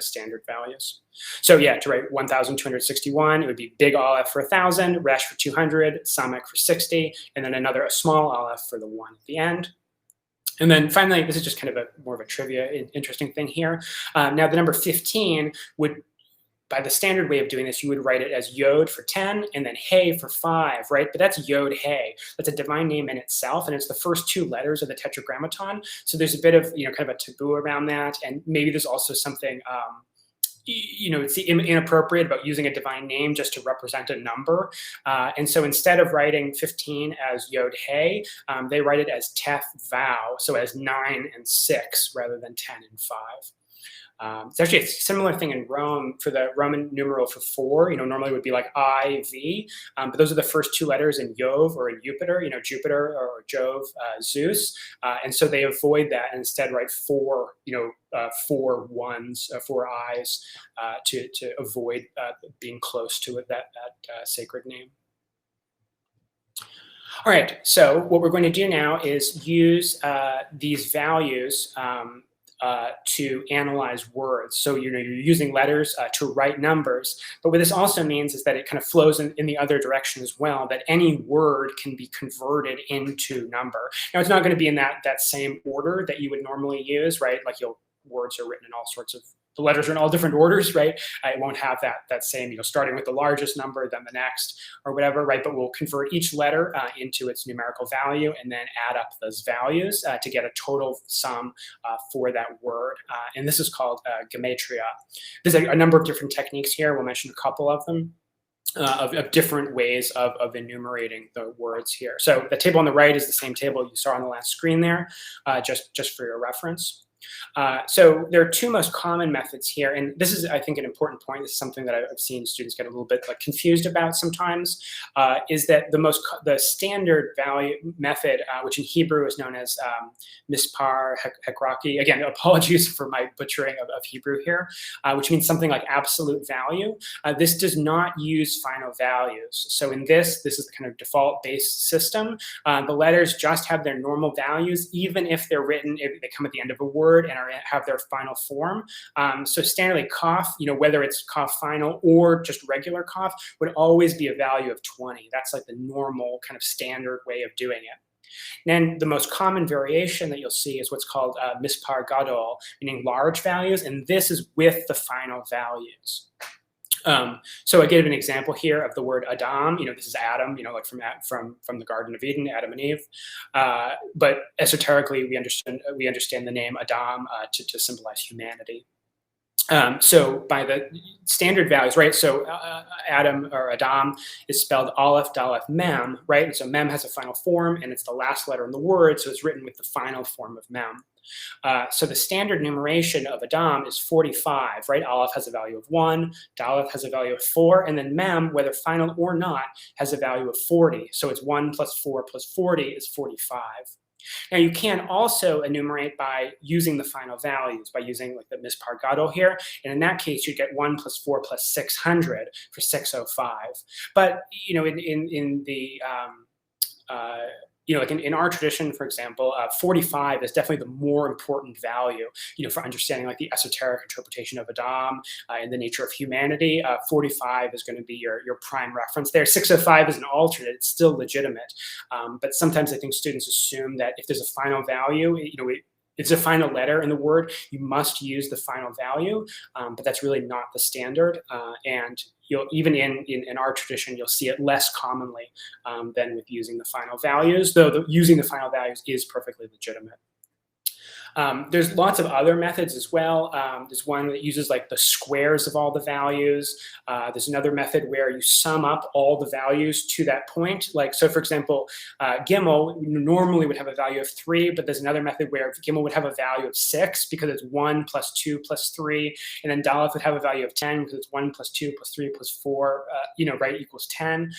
standard values. So yeah, to write 1,261, it would be big Aleph for 1,000, Resh for 200, Samek for 60, and then a small Aleph for the 1 at the end. And then finally, this is just kind of more of a trivia, interesting thing here. Now the number 15 would, by the standard way of doing this, you would write it as Yod for 10 and then Hey for 5, right? But that's Yod Hey. That's a divine name in itself, and it's the first 2 letters of the Tetragrammaton. So there's a bit of, kind of a taboo around that, and maybe there's also something it's inappropriate about using a divine name just to represent a number. And so instead of writing 15 as Yod Hey, they write it as Tef Vow, so as 9 and 6 rather than 10 and 5. It's actually a similar thing in Rome for the Roman numeral for 4. Normally it would be like IV, but those are the first 2 letters in Jove or in Jupiter. Jupiter or Jove, Zeus, and so they avoid that and instead write 4. 4 ones, 4 eyes, to avoid being close to that sacred name. All right. So what we're going to do now is use these values to analyze words. So you're using letters to write numbers, but what this also means is that it kind of flows in the other direction as well, that any word can be converted into number. Now it's not going to be in that same order that you would normally use, right? Like words are written in all sorts of, the letters are in all different orders, right? It won't have that same, starting with the largest number, then the next, or whatever, right? But we'll convert each letter into its numerical value and then add up those values to get a total sum for that word. And this is called Gematria. There's a number of different techniques here. We'll mention a couple of them. Of different ways of enumerating the words here. So the table on the right is the same table you saw on the last screen there, just for your reference. So there are 2 most common methods here, and this is, I think, an important point. This is something that I've seen students get a little bit confused about sometimes, is that the standard value method, which in Hebrew is known as mispar hekraki. Again, apologies for my butchering of Hebrew here, which means something like absolute value. This does not use final values. So in this is the kind of default base system. The letters just have their normal values, even if they're written, if they come at the end of a word and have their final form. So standardly Kaf, whether it's Kaf final or just regular Kaf, would always be a value of 20. That's like the normal kind of standard way of doing it. Then the most common variation that you'll see is what's called mispar gadol, meaning large values, and this is with the final values. So I gave an example here of the word Adam. This is Adam. Like from the Garden of Eden, Adam and Eve. But esoterically, we understand the name Adam to symbolize humanity. So by the standard values, right? So Adam or Adam is spelled Aleph, Daleth, Mem, right? And so Mem has a final form, and it's the last letter in the word, so it's written with the final form of Mem. So the standard numeration of Adam is 45, right? Aleph has a value of 1, Daleth has a value of 4, and then Mem, whether final or not, has a value of 40. So it's 1 plus 4 plus 40 is 45. Now you can also enumerate by using the final values, by using like the mispar gadol here, and in that case you get 1 plus 4 plus 600 for 605. But in the like in our tradition, for example, 45 is definitely the more important value, for understanding like the esoteric interpretation of Adam and the nature of humanity. 45 is going to be your prime reference there. 605 is an alternate; it's still legitimate, but sometimes I think students assume that if there's a final value, it's a final letter in the word, you must use the final value, but that's really not the standard. And even in our tradition, you'll see it less commonly than with using the final values, though using the final values is perfectly legitimate. There's lots of other methods as well. There's one that uses like the squares of all the values. There's another method where you sum up all the values to that point. Like, so for example, Gimel normally would have a value of 3, but there's another method where Gimel would have a value of 6 because it's 1 plus 2 plus 3. And then Daleth would have a value of 10 because it's 1 plus 2 plus 3 plus 4, right, equals 10.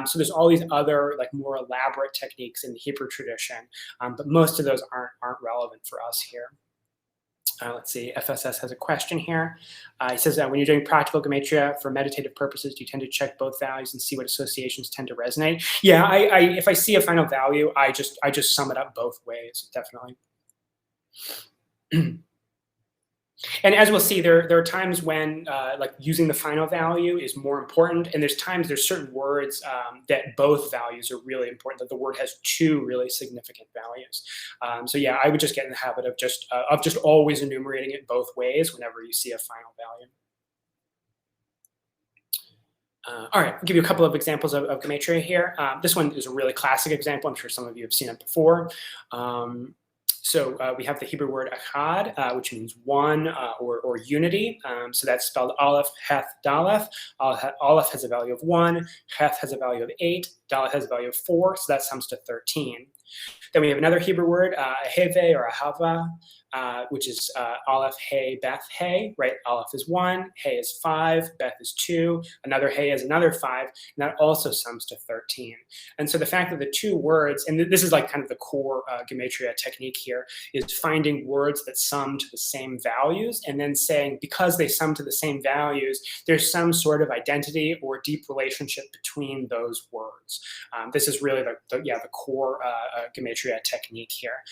So there's all these other like more elaborate techniques in the Hebrew tradition, but most of those aren't relevant for us here. Let's see, FSS has a question here. He says that when you're doing practical Gematria for meditative purposes, do you tend to check both values and see what associations tend to resonate? Yeah, if I see a final value, I just sum it up both ways, definitely. And as we'll see, there are times when like using the final value is more important, and there's certain words that both values are really important, that the word has 2 really significant values. So yeah, I would just get in the habit of just always enumerating it both ways whenever you see a final value. All right, I'll give you a couple of examples of Gematria here. This one is a really classic example. I'm sure some of you have seen it before. So we have the Hebrew word echad, which means one or unity. So that's spelled aleph, heth, daleth. Aleph has a value of 1, heth has a value of 8, daleth has a value of 4, so that sums to 13. Then we have another Hebrew word, aheve or ahava, which is aleph, hey, beth, hey, right? Aleph is 1, hey is 5, beth is 2, another hey is another 5, and that also sums to 13. And so the fact that the two words, and this is like kind of the core Gematria technique here, is finding words that sum to the same values and then saying, because they sum to the same values, there's some sort of identity or deep relationship between those words. This is really the core Gematria technique here,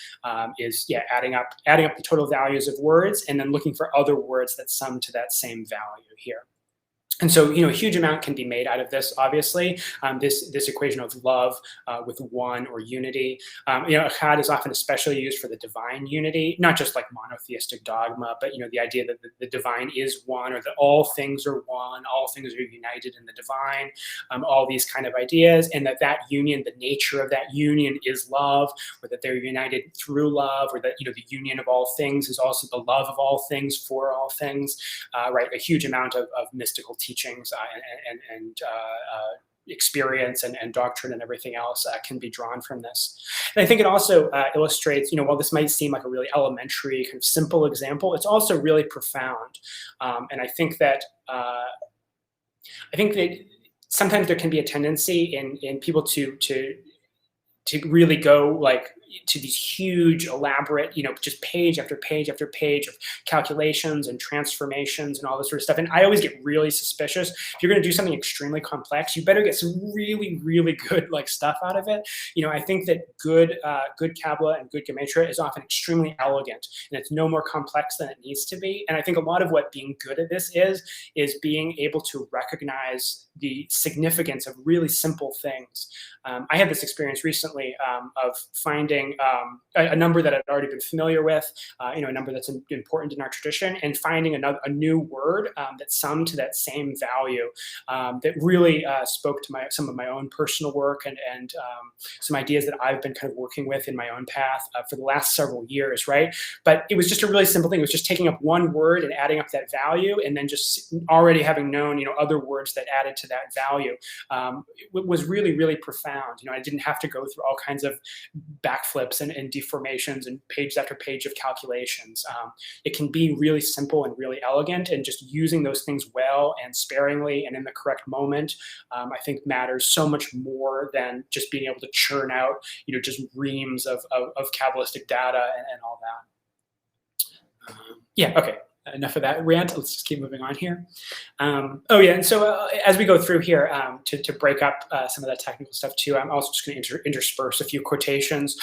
is adding up the total values of words and then looking for other words that sum to that same value here. And so, a huge amount can be made out of this, obviously. This equation of love with one or unity. Echad is often especially used for the divine unity, not just like monotheistic dogma, but, the idea that the divine is one, or that all things are one, all things are united in the divine, all these kind of ideas, and that union, the nature of that union is love, or that they're united through love, or that, the union of all things is also the love of all things for all things, right? A huge amount of mystical teachings and experience and doctrine and everything else can be drawn from this. And I think it also illustrates, while this might seem like a really elementary, kind of simple example, it's also really profound. And I think that sometimes there can be a tendency in people to really go like to these huge, elaborate, just page after page after page of calculations and transformations and all this sort of stuff. And I always get really suspicious. If you're going to do something extremely complex, you better get some really, really good stuff out of it. I think that good Kabbalah and good Gematria is often extremely elegant, and it's no more complex than it needs to be. And I think a lot of what being good at this is being able to recognize the significance of really simple things. I had this experience recently of finding a number that I'd already been familiar with, a number that's important in our tradition, and finding a new word that summed to that same value, that really spoke to some of my own personal work and some ideas that I've been kind of working with in my own path for the last several years, right? But it was just a really simple thing. It was just taking up one word and adding up that value, and then just already having known, other words that added to that value. It was really, really profound. I didn't have to go through all kinds of backflips and deformations and page after page of calculations. It can be really simple and really elegant, and just using those things well and sparingly and in the correct moment, I think matters so much more than just being able to churn out, just reams of Kabbalistic data and all that. Okay. Enough of that rant. Let's just keep moving on here. And so as we go through here, to break up some of that technical stuff too, I'm also just going to intersperse a few quotations,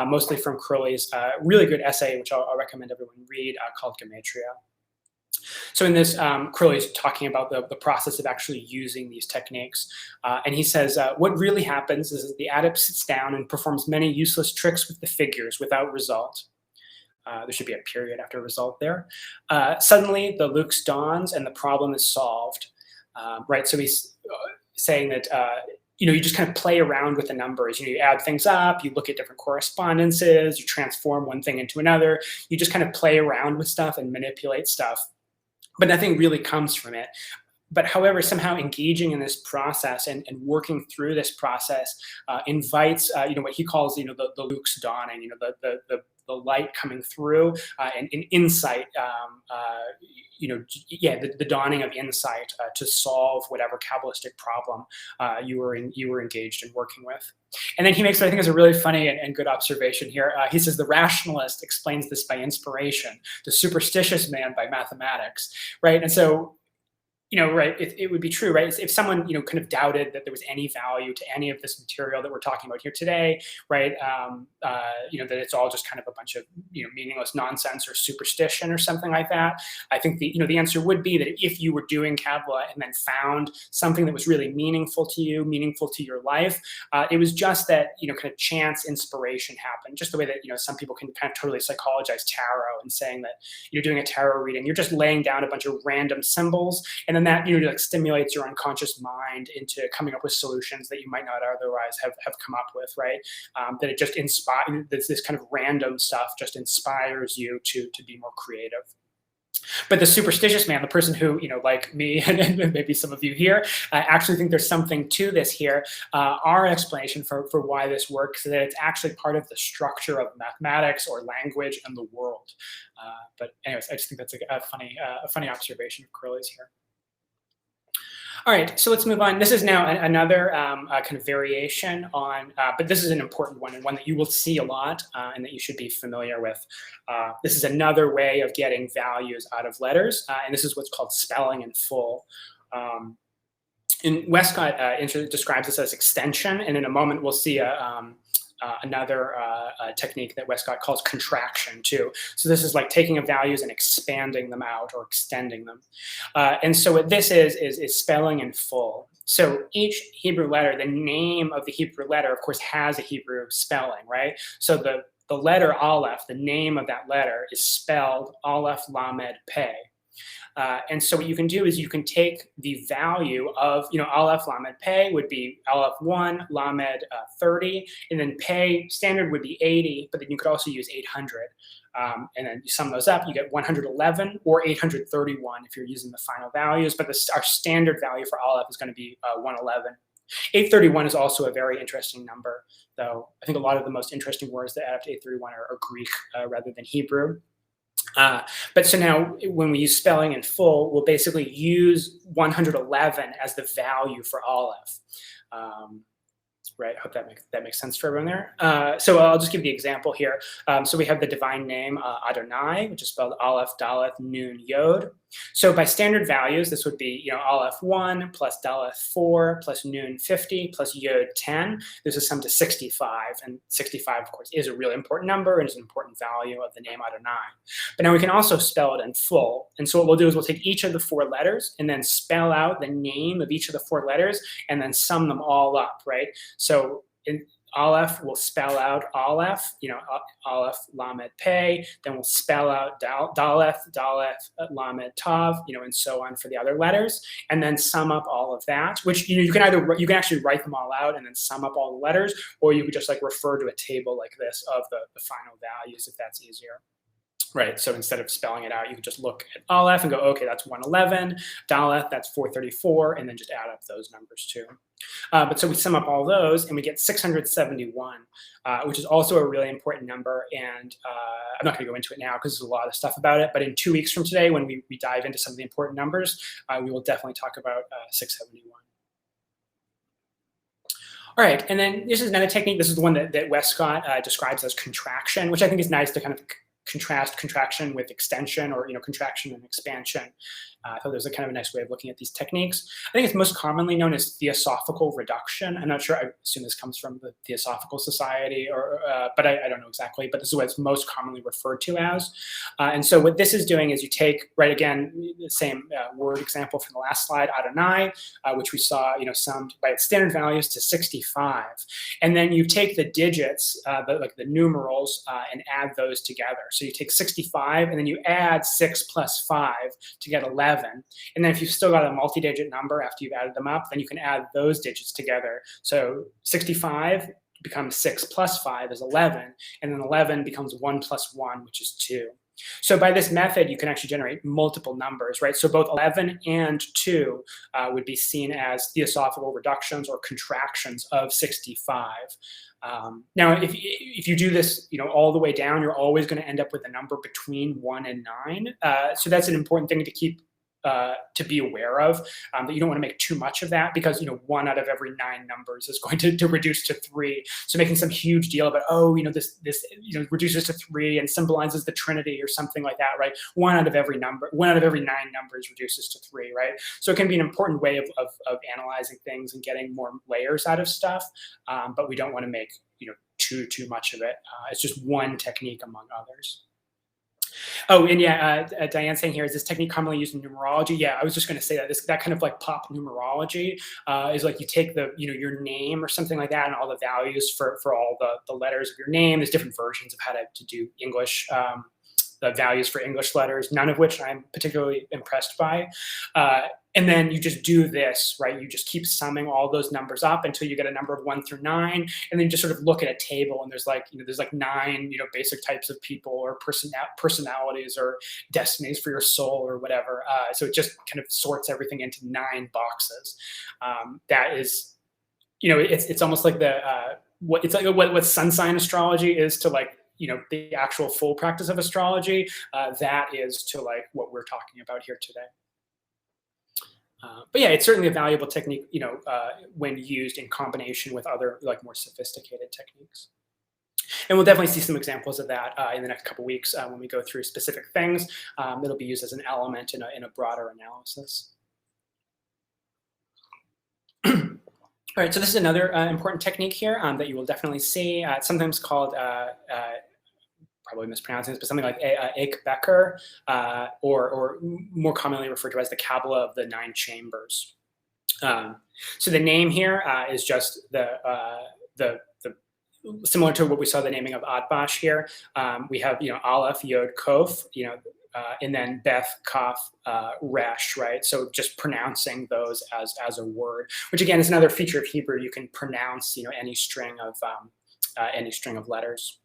mostly from Crowley's really good essay, which I'll recommend everyone read, called Gematria. So in this, Crowley's talking about the process of actually using these techniques. And he says, what really happens is that the adept sits down and performs many useless tricks with the figures without result. There should be a period after result there. Suddenly, the lux dawns and the problem is solved, right? So he's saying that, you just kind of play around with the numbers. You add things up, you look at different correspondences, you transform one thing into another. You just kind of play around with stuff and manipulate stuff, but nothing really comes from it. But however, somehow engaging in this process and working through this process invites, what he calls, the lux dawning, the light coming through, and insight, the dawning of insight to solve whatever Kabbalistic problem you were engaged in working with. And then he makes what I think is a really funny and good observation here. He says the rationalist explains this by inspiration, the superstitious man by mathematics, right? And so, right, it would be true, right? If someone, kind of doubted that there was any value to any of this material that we're talking about here today, right? That it's all just kind of a bunch of, meaningless nonsense or superstition or something like that. I think the answer would be that if you were doing Kabbalah and then found something that was really meaningful to you, meaningful to your life, it was just that, kind of chance inspiration happened, just the way that, some people can kind of totally psychologize tarot and saying that you're doing a tarot reading, you're just laying down a bunch of random symbols, and then that like stimulates your unconscious mind into coming up with solutions that you might not otherwise have come up with, right? That it just inspires, this kind of random stuff just inspires you to be more creative. But the superstitious man, the person who, like me and maybe some of you here, actually think there's something to this here. Our explanation for why this works is that it's actually part of the structure of mathematics or language and the world. But anyways, I just think that's a funny observation of Crowley's here. All right, so let's move on. This is now another kind of variation on, but this is an important one and one that you will see a lot and that you should be familiar with. This is another way of getting values out of letters, and this is what's called spelling in full. And Westcott describes this as extension, and in a moment we'll see another technique that Westcott calls contraction too. So this is like taking values and expanding them out or extending them. And so what this is spelling in full. So each Hebrew letter, the name of the Hebrew letter, of course, has a Hebrew spelling, right? So the letter Aleph, the name of that letter is spelled Aleph Lamed Peh. And so what you can do is you can take the value of, Aleph Lamed Peh would be Aleph 1, Lamed 30, and then Peh standard would be 80, but then you could also use 800. And then you sum those up, you get 111 or 831 if you're using the final values, but our standard value for Aleph is going to be 111. 831 is also a very interesting number, though I think a lot of the most interesting words that add up to 831 are Greek rather than Hebrew. But so now when we use spelling in full, we'll basically use 111 as the value for Aleph. Right, I hope that makes sense for everyone there. So I'll just give the example here. So we have the divine name Adonai, which is spelled Aleph, Daleth, Nun, Yod. So by standard values, this would be Aleph 1 plus Daleth 4 plus Nun 50 plus Yod 10. This is summed to 65, and 65, of course, is a really important number and is an important value of the name Adonai. But now we can also spell it in full. And so what we'll do is we'll take each of the 4 letters and then spell out the name of each of the 4 letters and then sum them all up, right? So in Aleph, we'll spell out Aleph, Aleph Lamed Peh, then we'll spell out Daleth, Lamed Tav, and so on for the other letters, and then sum up all of that, which, you can actually write them all out and then sum up all the letters, or you could just like refer to a table like this of the final values if that's easier. Right, so instead of spelling it out, you could just look at Aleph and go, okay, that's 111, Daleth, that's 434, and then just add up those numbers too. But so we sum up all those and we get 671, which is also a really important number. And I'm not going to go into it now because there's a lot of stuff about it. But in 2 weeks from today, when we dive into some of the important numbers, we will definitely talk about 671. All right, and then this is another technique. This is the one that Westcott describes as contraction, which I think is nice to kind of contrast contraction with extension, or contraction and expansion. I thought there's a kind of a nice way of looking at these techniques. I think it's most commonly known as Theosophical reduction. I'm not sure. I assume this comes from the Theosophical Society, but I don't know exactly. But this is what it's most commonly referred to as. And so what this is doing is you take, right, again, the same word example from the last slide, Adonai, which we saw, summed by its standard values to 65, and then you take the digits, like the numerals, and add those together. So you take 65, and then you add 6 plus 5 to get 11. And then if you've still got a multi-digit number after you've added them up, then you can add those digits together. So 65 becomes 6 plus 5 is 11, and then 11 becomes 1 plus 1, which is 2. So by this method, you can actually generate multiple numbers, right? So both 11 and 2 would be seen as Theosophical reductions or contractions of 65. Now, if you do this, all the way down, you're always going to end up with a number between 1 and 9. So that's an important thing to keep to be aware of, that you don't want to make too much of that, because 1 out of every 9 numbers is going to reduce to 3. So making some huge deal about, this reduces to 3 and symbolizes the Trinity or something like that, right? 1 out of every 9 numbers reduces to 3, right? So it can be an important way of analyzing things and getting more layers out of stuff, but we don't want to make too much of it. It's just one technique among others. Oh, and yeah, Diane's saying here, is this technique commonly used in numerology? Yeah, I was just going to say that kind of like pop numerology is like you take the, your name or something like that and all the values for all the letters of your name. There's different versions of how to do English values for English letters, none of which I'm particularly impressed by. And then you just do this, right? You just keep summing all those numbers up until you get a number of 1 through 9, and then you just sort of look at a table, and there's like, there's like 9, basic types of people or personalities or destinies for your soul or whatever. So it just kind of sorts everything into 9 boxes. That is, it's almost like what sun sign astrology is to like, the actual full practice of astrology. That is to like what we're talking about here today. But yeah, it's certainly a valuable technique, when used in combination with other like more sophisticated techniques. And we'll definitely see some examples of that in the next couple of weeks when we go through specific things. It'll be used as an element in a broader analysis. All right, so this is another important technique here that you will definitely see. It's sometimes called probably mispronouncing this, but something like Becker, or more commonly referred to as the Qabalah of the 9 chambers. So the name here is just the similar to what we saw the naming of Atbash here. We have Aleph, Yod, Kof, and then Beth, Kaf, Resh, right? So just pronouncing those as a word, which again is another feature of Hebrew. You can pronounce any string of letters.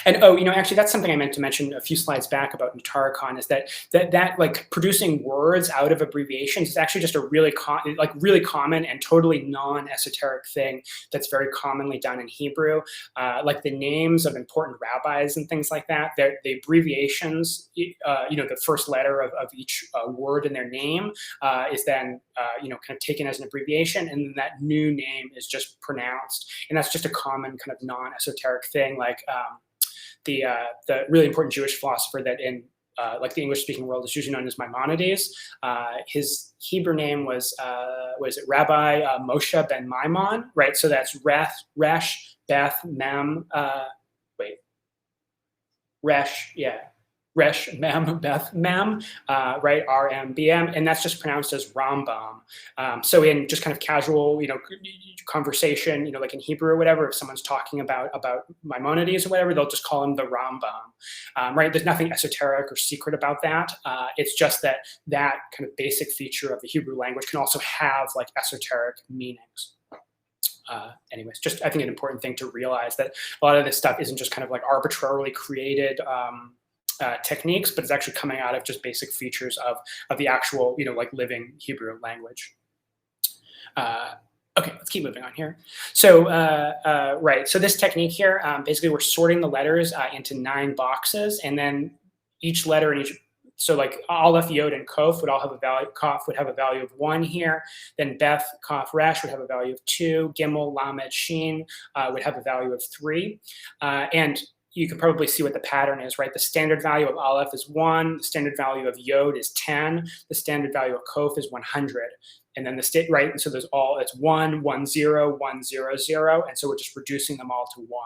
And actually, that's something I meant to mention a few slides back about Natarakan, is that like producing words out of abbreviations is actually just a really common and totally non-esoteric thing that's very commonly done in Hebrew. Like the names of important rabbis and things like that, the abbreviations, the first letter of each word in their name is then kind of taken as an abbreviation, and then that new name is just pronounced, and that's just a common kind of non-esoteric thing. Like the really important Jewish philosopher that in like the English-speaking world is usually known as Maimonides. His Hebrew name was Rabbi Moshe ben Maimon, right? So that's Resh, Beth, Mem, Resh, yeah. Resh, Mem, Beth, Mem, right, RMBM, and that's just pronounced as Rambam. So in just kind of casual, conversation, like in Hebrew or whatever, if someone's talking about Maimonides or whatever, they'll just call him the Rambam, right? There's nothing esoteric or secret about that. It's just that kind of basic feature of the Hebrew language can also have like esoteric meanings. Anyways, just I think an important thing to realize that a lot of this stuff isn't just kind of like arbitrarily created techniques, but it's actually coming out of just basic features of the actual, like living Hebrew language. Okay, let's keep moving on here. So, right, so this technique here, basically we're sorting the letters into 9 boxes, and then each letter in each, so like Aleph, Yod, and Kof would all have a value, Kaf would have a value of 1 here, then Beth, Kaf, Resh would have a value of 2, Gimel, Lamed, Shin would have a value of 3, and you can probably see what the pattern is, right? The standard value of Aleph is 1, the standard value of Yod is 10, the standard value of Kof is 100. And then the state, right? And so there's it's 1, 1, 0, 1, 0, 0. And so we're just reducing them all to 1.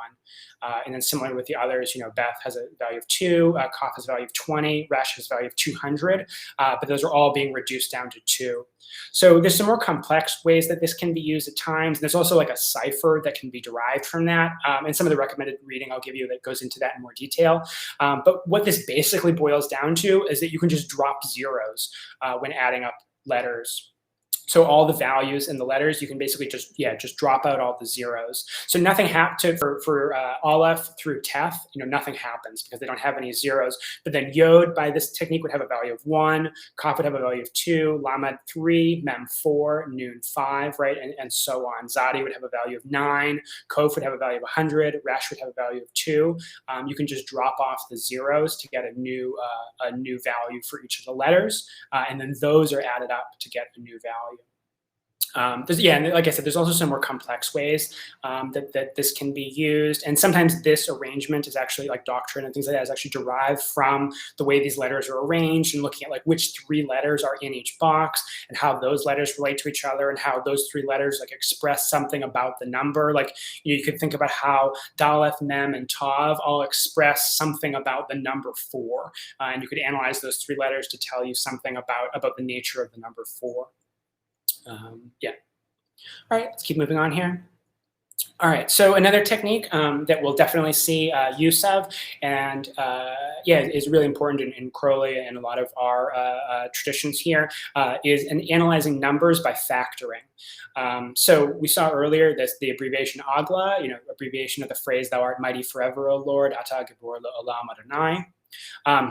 And then similarly with the others, Beth has a value of 2, Kaf has a value of 20, Resh has a value of 200. But those are all being reduced down to 2. So there's some more complex ways that this can be used at times. And there's also like a cipher that can be derived from that. And some of the recommended reading I'll give you that goes into that in more detail. But what this basically boils down to is that you can just drop zeros when adding up letters. So all the values in the letters, you can basically just drop out all the zeros. So nothing happens for Aleph through Teth, nothing happens because they don't have any zeros. But then Yod by this technique would have a value of 1, Kaf would have a value of 2, Lamed 3, Mem 4, Nun 5, right, and so on. Zadi would have a value of 9, Kof would have a value of 100, Resh would have a value of 2. You can just drop off the zeros to get a new value for each of the letters, and then those are added up to get a new value. And like I said, there's also some more complex ways that this can be used. And sometimes this arrangement is actually like doctrine and things like that is actually derived from the way these letters are arranged and looking at like which 3 letters are in each box and how those letters relate to each other and how those 3 letters like express something about the number. Like you could think about how Daleth, Mem, and Tav all express something about the number 4. And you could analyze those 3 letters to tell you something about the nature of the number 4. All right, let's keep moving on here. All right, so another technique that we'll definitely see use of, and yeah, is really important in Crowley and a lot of our traditions here, is in analyzing numbers by factoring. So we saw earlier the abbreviation Agla, abbreviation of the phrase "Thou art mighty forever, O Lord," Ata Gibor Olam Adonai.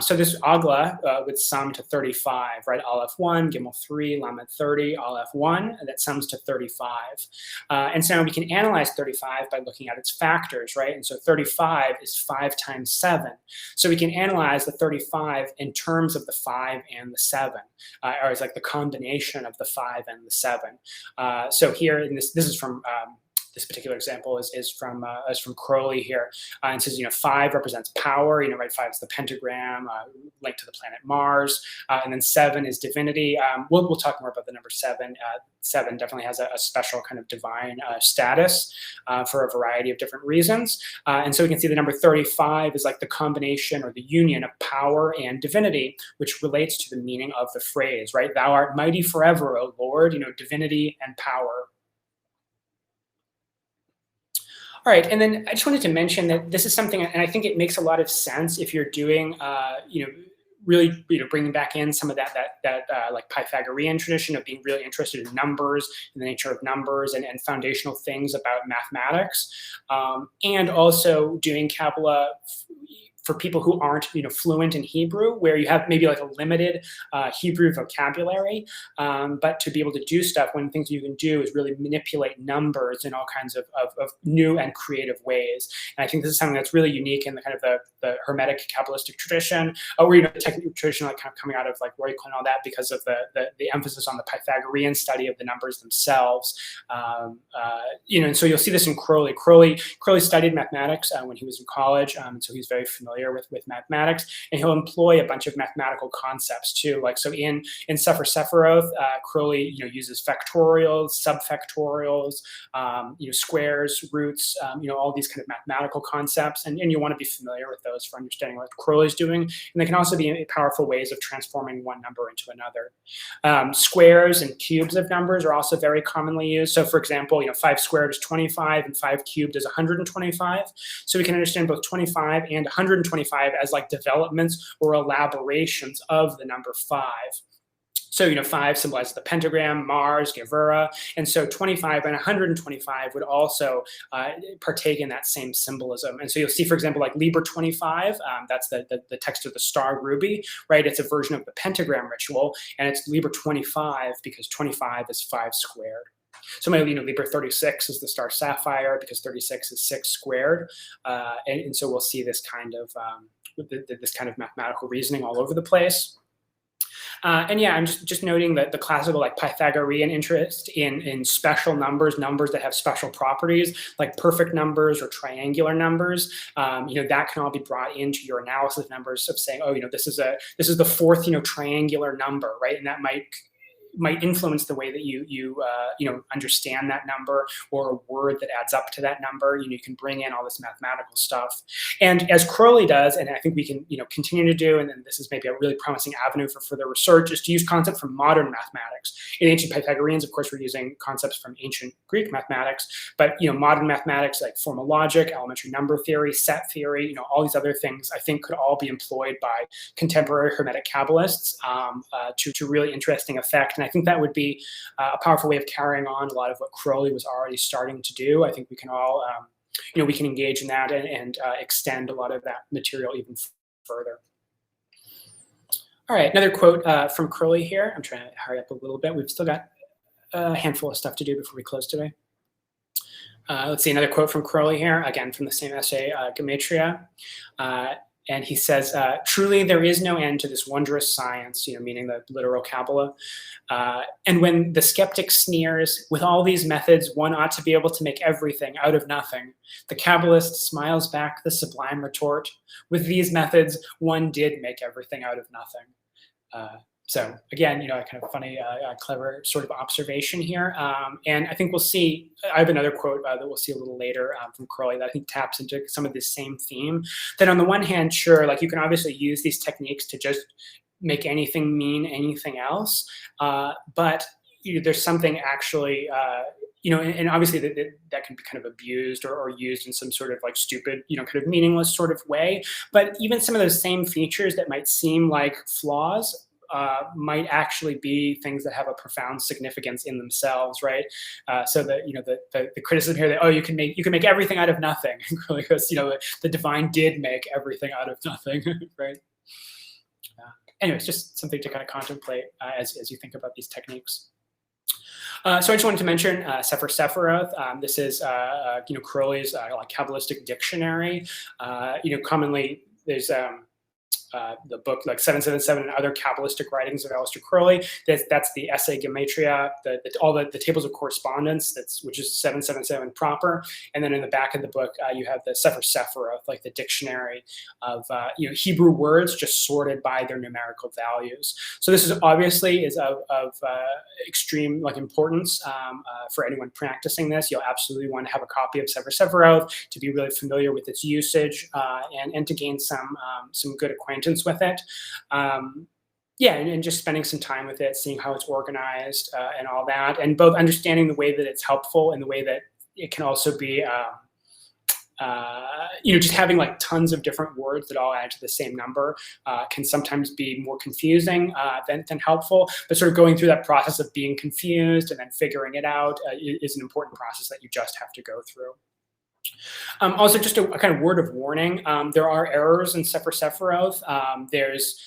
So this Agla would sum to 35, right? Aleph 1, Gimel 3, Lamed 30, Aleph 1, and that sums to 35. And so we can analyze 35 by looking at its factors, right? And so 35 is 5 times 7. So we can analyze the 35 in terms of the 5 and the 7, or as like the combination of the 5 and the 7. So here, in this is from this particular example is from Crowley here, and says 5 represents power. Right, 5 is the pentagram linked to the planet Mars, and then 7 is divinity. We'll talk more about the number 7. 7 definitely has a special kind of divine status for a variety of different reasons, and so we can see the number 35 is like the combination or the union of power and divinity, which relates to the meaning of the phrase. Right, thou art mighty forever, O Lord. Divinity and power. All right, and then I just wanted to mention that this is something, and I think it makes a lot of sense if you're doing, really, bringing back in some of that like Pythagorean tradition of being really interested in numbers and the nature of numbers and foundational things about mathematics, and also doing Kabbalah for people who aren't fluent in Hebrew, where you have maybe like a limited Hebrew vocabulary, but to be able to do stuff, one of the things you can do is really manipulate numbers in all kinds of new and creative ways. And I think this is something that's really unique in the kind of the Hermetic Kabbalistic tradition, or the technical tradition, like kind of coming out of like Notariqon and all that, because of the emphasis on the Pythagorean study of the numbers themselves. And so you'll see this in Crowley. Crowley studied mathematics when he was in college, so he's very familiar with mathematics, and he'll employ a bunch of mathematical concepts too. Like so in Sefer Sephiroth, Crowley uses factorials, subfactorials, squares, roots, all these kind of mathematical concepts, and you want to be familiar with those for understanding what Crowley's doing. And they can also be powerful ways of transforming one number into another. Squares and cubes of numbers are also very commonly used. So for example, 5 squared is 25 and 5 cubed is 125. So we can understand both 25 and 125 as like developments or elaborations of the number 5. So, 5 symbolizes the pentagram, Mars, Gevura, and so 25 and 125 would also partake in that same symbolism. And so you'll see, for example, like Liber 25, that's the text of the star ruby, right? It's a version of the pentagram ritual, and it's Liber 25 because 25 is 5 squared. So maybe Liber 36 is the star sapphire because 36 is 6 squared, and so we'll see this kind of mathematical reasoning all over the place. And yeah, I'm just noting that the classical like Pythagorean interest in special numbers that have special properties, like perfect numbers or triangular numbers, that can all be brought into your analysis of numbers of saying, oh, this is the 4th triangular number, right? And that might influence the way that you understand that number, or a word that adds up to that number. You can bring in all this mathematical stuff. And as Crowley does, and I think we can continue to do, and then this is maybe a really promising avenue for further research, is to use concepts from modern mathematics. In ancient Pythagoreans, of course, we're using concepts from ancient Greek mathematics, but modern mathematics like formal logic, elementary number theory, set theory, all these other things, I think could all be employed by contemporary Hermetic Kabbalists to really interesting effect. And I think that would be a powerful way of carrying on a lot of what Crowley was already starting to do. I think we can all, we can engage in that and extend a lot of that material even further. All right, another quote from Crowley here. I'm trying to hurry up a little bit. We've still got a handful of stuff to do before we close today. Let's see, another quote from Crowley here, again from the same essay, Gematria. And he says, truly, there is no end to this wondrous science, meaning the literal Qabalah. And when the skeptic sneers, with all these methods, one ought to be able to make everything out of nothing. The Kabbalist smiles back the sublime retort. With these methods, one did make everything out of nothing. So again, a kind of funny, clever sort of observation here. And I think we'll see, I have another quote that we'll see a little later from Crowley that I think taps into some of this same theme. That on the one hand, sure, like you can obviously use these techniques to just make anything mean anything else. But there's something actually and obviously that can be kind of abused or used in some sort of like stupid, kind of meaningless sort of way. But even some of those same features that might seem like flaws might actually be things that have a profound significance in themselves, right? So that the criticism here that you can make everything out of nothing, because the divine did make everything out of nothing, right? Anyways, just something to kind of contemplate as you think about these techniques. So I just wanted to mention Sefer Sephiroth. This is Crowley's like Kabbalistic dictionary. Commonly there's the book like 777 and other Kabbalistic writings of Aleister Crowley. That's the essay Gematria, all the tables of correspondence, which is 777 proper. And then in the back of the book, you have the Sefer Sephiroth, like the dictionary of Hebrew words just sorted by their numerical values. So this is obviously of extreme like importance for anyone practicing this. You'll absolutely want to have a copy of Sefer Sephiroth to be really familiar with its usage and to gain some good acquaintance with it. And just spending some time with it, seeing how it's organized and all that, and both understanding the way that it's helpful and the way that it can also be, just having like tons of different words that all add to the same number can sometimes be more confusing than helpful. But sort of going through that process of being confused and then figuring it out is an important process that you just have to go through. Also, just a kind of word of warning, there are errors in Sefer Sephiroth. There's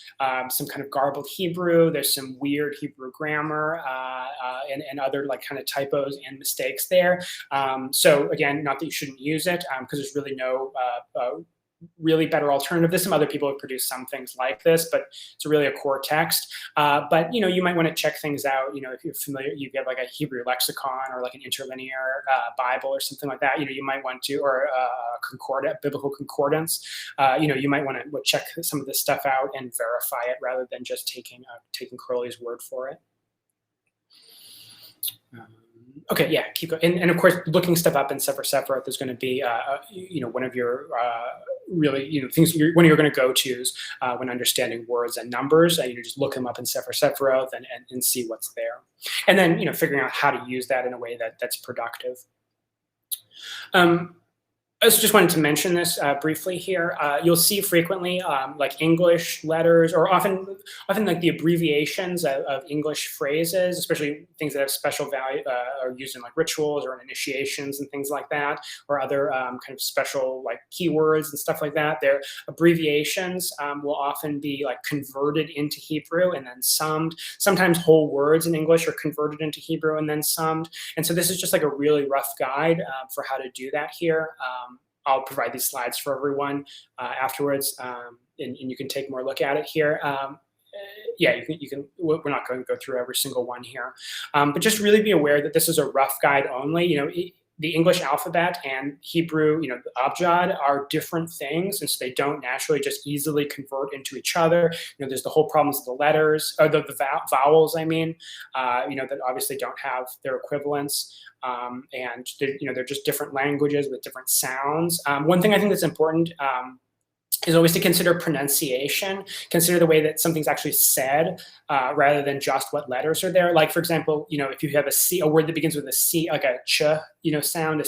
some kind of garbled Hebrew. There's some weird Hebrew grammar and other like kind of typos and mistakes there. So again, not that you shouldn't use it because there's really no really better alternative. There's some other people who produce some things like this, but it's really a core text. But you might want to check things out. If you're familiar, you get like a Hebrew lexicon or like an interlinear Bible or something like that. You might want to, or a biblical concordance. You might want to check some of this stuff out and verify it rather than just taking Crowley's word for it. Okay, yeah, keep going. And of course, looking stuff up in Sefer Sephiroth is going to be, one of your really, things, one of your going to go-tos when understanding words and numbers. Just look them up in Sefer Sephiroth and see what's there. And then, figuring out how to use that in a way that's productive. I just wanted to mention this briefly here. You'll see frequently like English letters, or often like the abbreviations of English phrases, especially things that have special value, are used in like rituals or in initiations and things like that, or other kind of special like keywords and stuff like that. Their abbreviations will often be like converted into Hebrew and then summed. Sometimes whole words in English are converted into Hebrew and then summed. And so this is just like a really rough guide for how to do that here. I'll provide these slides for everyone afterwards, and you can take more look at it here. You can. We're not going to go through every single one here, but just really be aware that this is a rough guide only. The English alphabet and Hebrew, the abjad, are different things, and so they don't naturally just easily convert into each other. There's the whole problems of the letters, or the vowels. I mean, that obviously don't have their equivalents. And they're just different languages with different sounds. One thing I think that's important is always to consider pronunciation. Consider the way that something's actually said rather than just what letters are there. Like, for example, if you have a word that begins with a C, like a ch, sound, a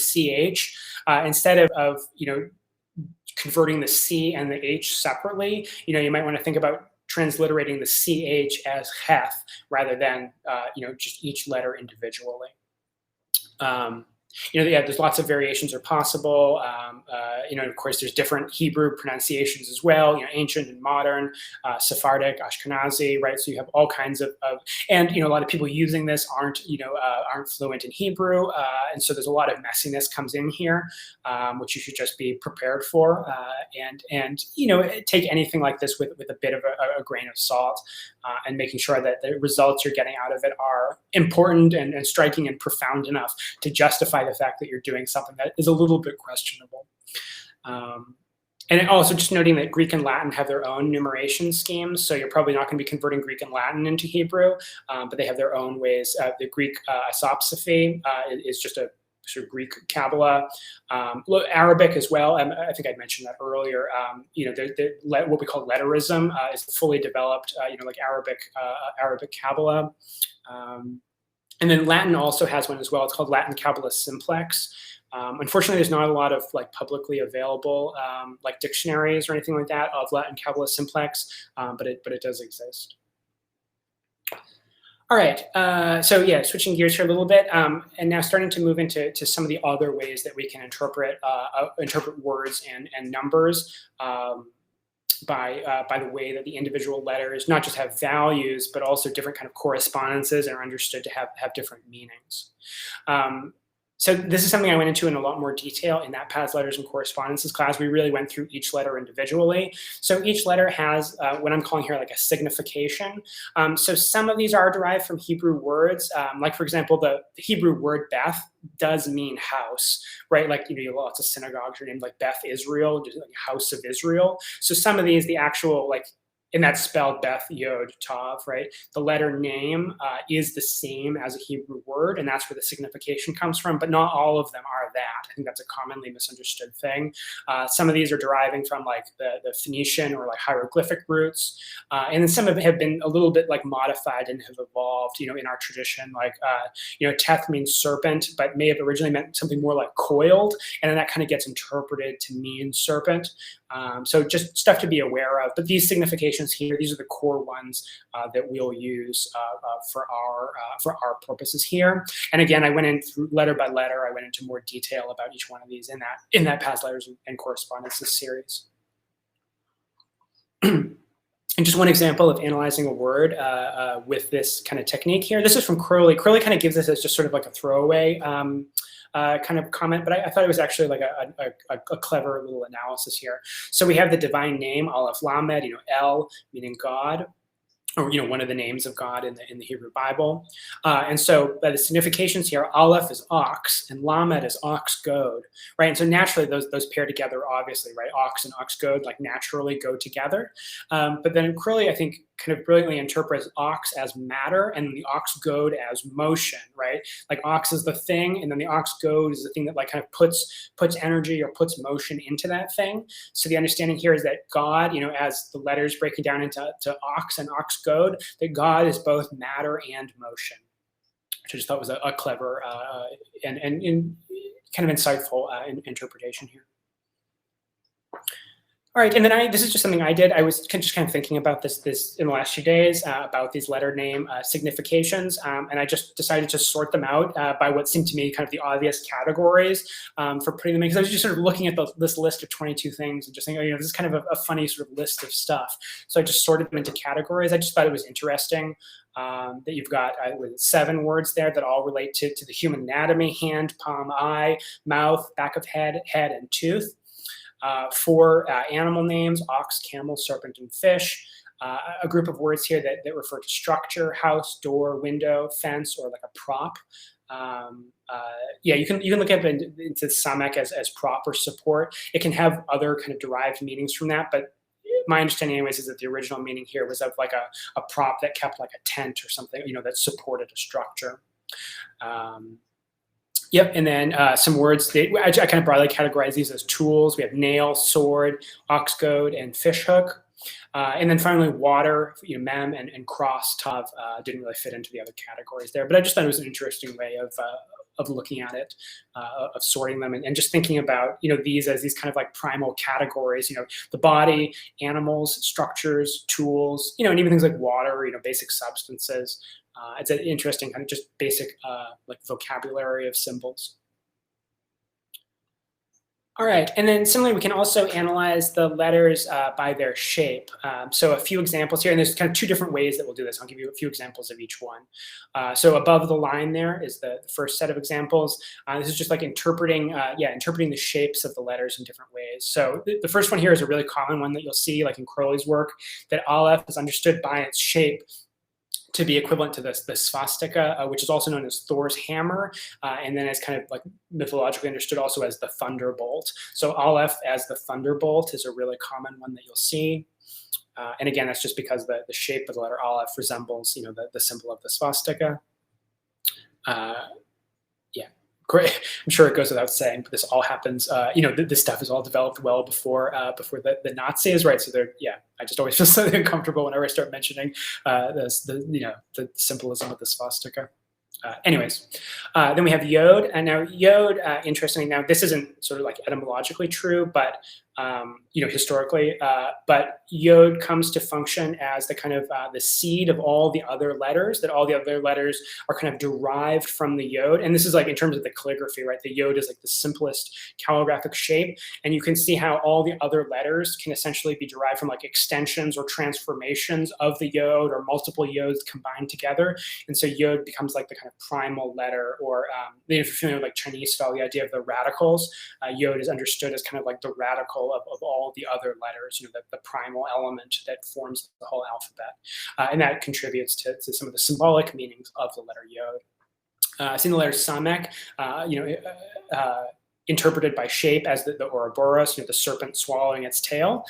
ch, instead of converting the C and the H separately, you might want to think about transliterating the CH as heth rather than just each letter individually. There's lots of variations are possible. Of course, there's different Hebrew pronunciations as well. Ancient and modern, Sephardic, Ashkenazi, right? So you have all kinds of and a lot of people using this aren't fluent in Hebrew, and so there's a lot of messiness comes in here, which you should just be prepared for, and take anything like this with a bit of a grain of salt, and making sure that the results you're getting out of it are important and striking and profound enough to justify the fact that you're doing something that is a little bit questionable. And also just noting that Greek and Latin have their own numeration schemes, so you're probably not going to be converting Greek and Latin into Hebrew, but they have their own ways. The Greek isopsophy is just a sort of Greek Qabalah. Arabic as well. I think I mentioned that earlier. What we call letterism is fully developed. Like Arabic Qabalah. And then Latin also has one as well. It's called Latin Qabalah simplex. Unfortunately, there's not a lot of like publicly available like dictionaries or anything like that of Latin Qabalah simplex, but it does exist. All right, so yeah, switching gears here a little bit, and now starting to move into some of the other ways that we can interpret words and numbers by the way that the individual letters not just have values, but also different kind of correspondences and are understood to have different meanings. So this is something I went into in a lot more detail in that Paths, Letters, and Correspondences class. We really went through each letter individually. So each letter has what I'm calling here like a signification. So some of these are derived from Hebrew words. Like for example, the Hebrew word Beth does mean house, right? Like, you have lots of synagogues are named like Beth Israel, just like House of Israel. So some of these, the actual like, and that's spelled Beth Yod Tav, right? The letter name is the same as a Hebrew word, and that's where the signification comes from, but not all of them are that. I think that's a commonly misunderstood thing. Some of these are deriving from like the Phoenician or like hieroglyphic roots, and then some of them have been a little bit like modified and have evolved, in our tradition. Like, Teth means serpent, but may have originally meant something more like coiled, and then that kind of gets interpreted to mean serpent. So just stuff to be aware of, but these significations here, these are the core ones that we'll use for our purposes here. And again, I went in through letter by letter. I went into more detail about each one of these in that Paths, Letters, and Correspondences series. And just one example of analyzing a word with this kind of technique here. This is from Crowley. Crowley kind of gives this as just sort of like a throwaway kind of comment, but I thought it was actually like a clever little analysis here. So we have the divine name, Aleph Lamed, El meaning God, or one of the names of God in the Hebrew Bible. And so by the significations here, Aleph is ox and Lamed is ox goad, right? And so naturally those pair together, obviously, right? Ox and ox goad like naturally go together. But then Crowley, I think, kind of brilliantly interprets ox as matter and the ox goad as motion, right? Like ox is the thing, and then the ox goad is the thing that like kind of puts energy or puts motion into that thing. So the understanding here is that God, as the letters breaking down into ox and ox goad, that God is both matter and motion, which I just thought was a clever and kind of insightful interpretation here. All right, and then this is just something I did. I was just kind of thinking about this in the last few days about these letter name significations, and I just decided to sort them out by what seemed to me kind of the obvious categories for putting them in. Because I was just sort of looking at this list of 22 things and just thinking, this is kind of a funny sort of list of stuff. So I just sorted them into categories. I just thought it was interesting that you've got 7 words there that all relate to the human anatomy: hand, palm, eye, mouth, back of head, and tooth. 4 animal names: ox, camel, serpent, and fish. A group of words here that refer to structure: house, door, window, fence, or like a prop. You can look at it into Samek as prop or support. It can have other kind of derived meanings from that, but my understanding anyways is that the original meaning here was of like a prop that kept like a tent or something, that supported a structure. Yep, and then some words, I kind of broadly categorize these as tools. We have nail, sword, ox goad, and fish hook. And then finally water, mem and cross, tav, didn't really fit into the other categories there. But I just thought it was an interesting way of looking at it, of sorting them, and just thinking about, these as these kind of like primal categories, the body, animals, structures, tools, and even things like water, basic substances. It's an interesting kind of just basic like vocabulary of symbols. All right, and then similarly, we can also analyze the letters by their shape. So a few examples here, and there's kind of 2 different ways that we'll do this. I'll give you a few examples of each one. So above the line there is the first set of examples. This is just like interpreting the shapes of the letters in different ways. So the first one here is a really common one that you'll see like in Crowley's work, that Aleph is understood by its shape to be equivalent to the swastika, which is also known as Thor's hammer, and then is kind of like mythologically understood also as the thunderbolt. So Aleph as the thunderbolt is a really common one that you'll see. And again, that's just because the shape of the letter Aleph resembles, the symbol of the swastika. Great. I'm sure it goes without saying, but this all happens. This stuff is all developed well before the Nazis, right? So I just always feel so uncomfortable whenever I start mentioning the symbolism of the swastika. Anyways, then we have yod, and now yod, interestingly, now this isn't sort of like etymologically true, but historically, but yod comes to function as the kind of the seed of all the other letters. That all the other letters are kind of derived from the yod, and this is like in terms of the calligraphy, right? The yod is like the simplest calligraphic shape, and you can see how all the other letters can essentially be derived from like extensions or transformations of the yod or multiple yods combined together, and so yod becomes like the kind of primal letter, or if you're familiar with like Chinese style, the idea of the radicals, yod is understood as kind of like the radical of all the other letters, the primal element that forms the whole alphabet. And that contributes to some of the symbolic meanings of the letter yod. Seeing the letter samek, interpreted by shape as the Ouroboros, the serpent swallowing its tail.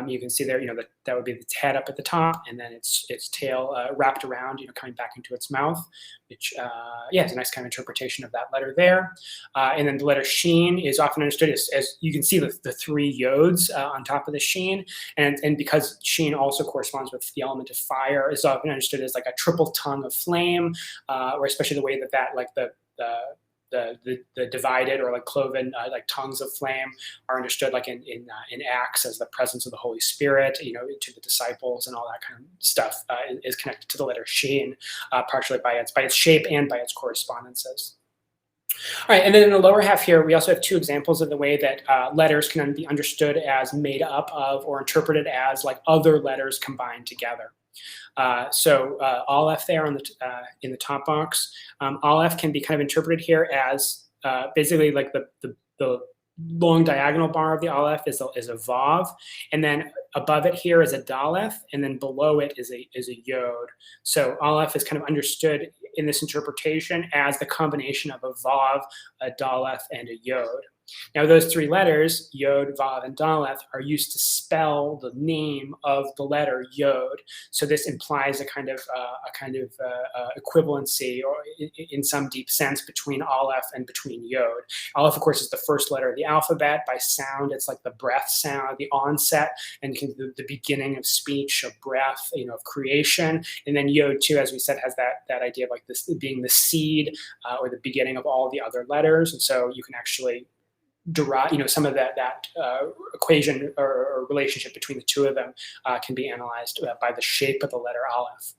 You can see there, that would be its head up at the top, and then its tail wrapped around, coming back into its mouth, which, is a nice kind of interpretation of that letter there. And then the letter sheen is often understood as you can see the three yods on top of the sheen, and because sheen also corresponds with the element of fire, is often understood as like a triple tongue of flame, or especially the way that like the divided or like cloven like tongues of flame are understood like in Acts as the presence of the Holy Spirit, to the disciples, and all that kind of stuff is connected to the letter sheen, partially by its shape and by its correspondences. All right, and then in the lower half here, we also have two examples of the way that letters can be understood as made up of or interpreted as like other letters combined together. So Aleph there in the top box, Aleph can be kind of interpreted here as basically like the long diagonal bar of the Aleph is a Vav, and then above it here is a Daleth, and then below it is a Yod. So Aleph is kind of understood in this interpretation as the combination of a Vav, a Daleth, and a Yod. Now, those three letters, Yod, Vav, and Daleth, are used to spell the name of the letter Yod. So this implies a kind of equivalency, or in some deep sense, between Aleph and between Yod. Aleph, of course, is the first letter of the alphabet. By sound, it's like the breath sound, the onset, and the beginning of speech, of breath, of creation. And then Yod, too, as we said, has that idea of like this being the seed or the beginning of all the other letters. And so you can actually derive, some of that equation or relationship between the two of them can be analyzed by the shape of the letter Aleph.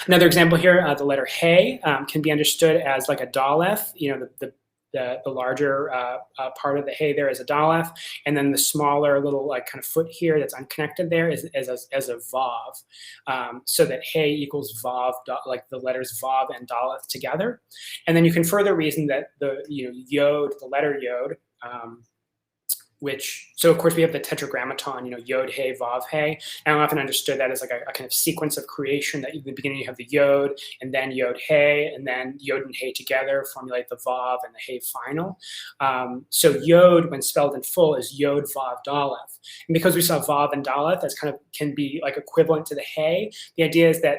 Another example here, the letter Hey can be understood as like a Daleth. The larger part of the Hey there is a Daleth, and then the smaller little like kind of foot here that's unconnected there is as a Vav. So that Hey equals Vav, like the letters Vav and Daleth together. And then you can further reason that the Yod, the letter Yod, so of course we have the tetragrammaton, Yod, Hey, Vav, Hey, and I often understood that as like a kind of sequence of creation, that in the beginning you have the Yod, and then Yod, Hey, and then Yod and Hey together formulate the Vav and the Hey final. So Yod, when spelled in full, is Yod, Vav, Daleth. And because we saw Vav and Daleth as kind of can be like equivalent to the Hey, the idea is that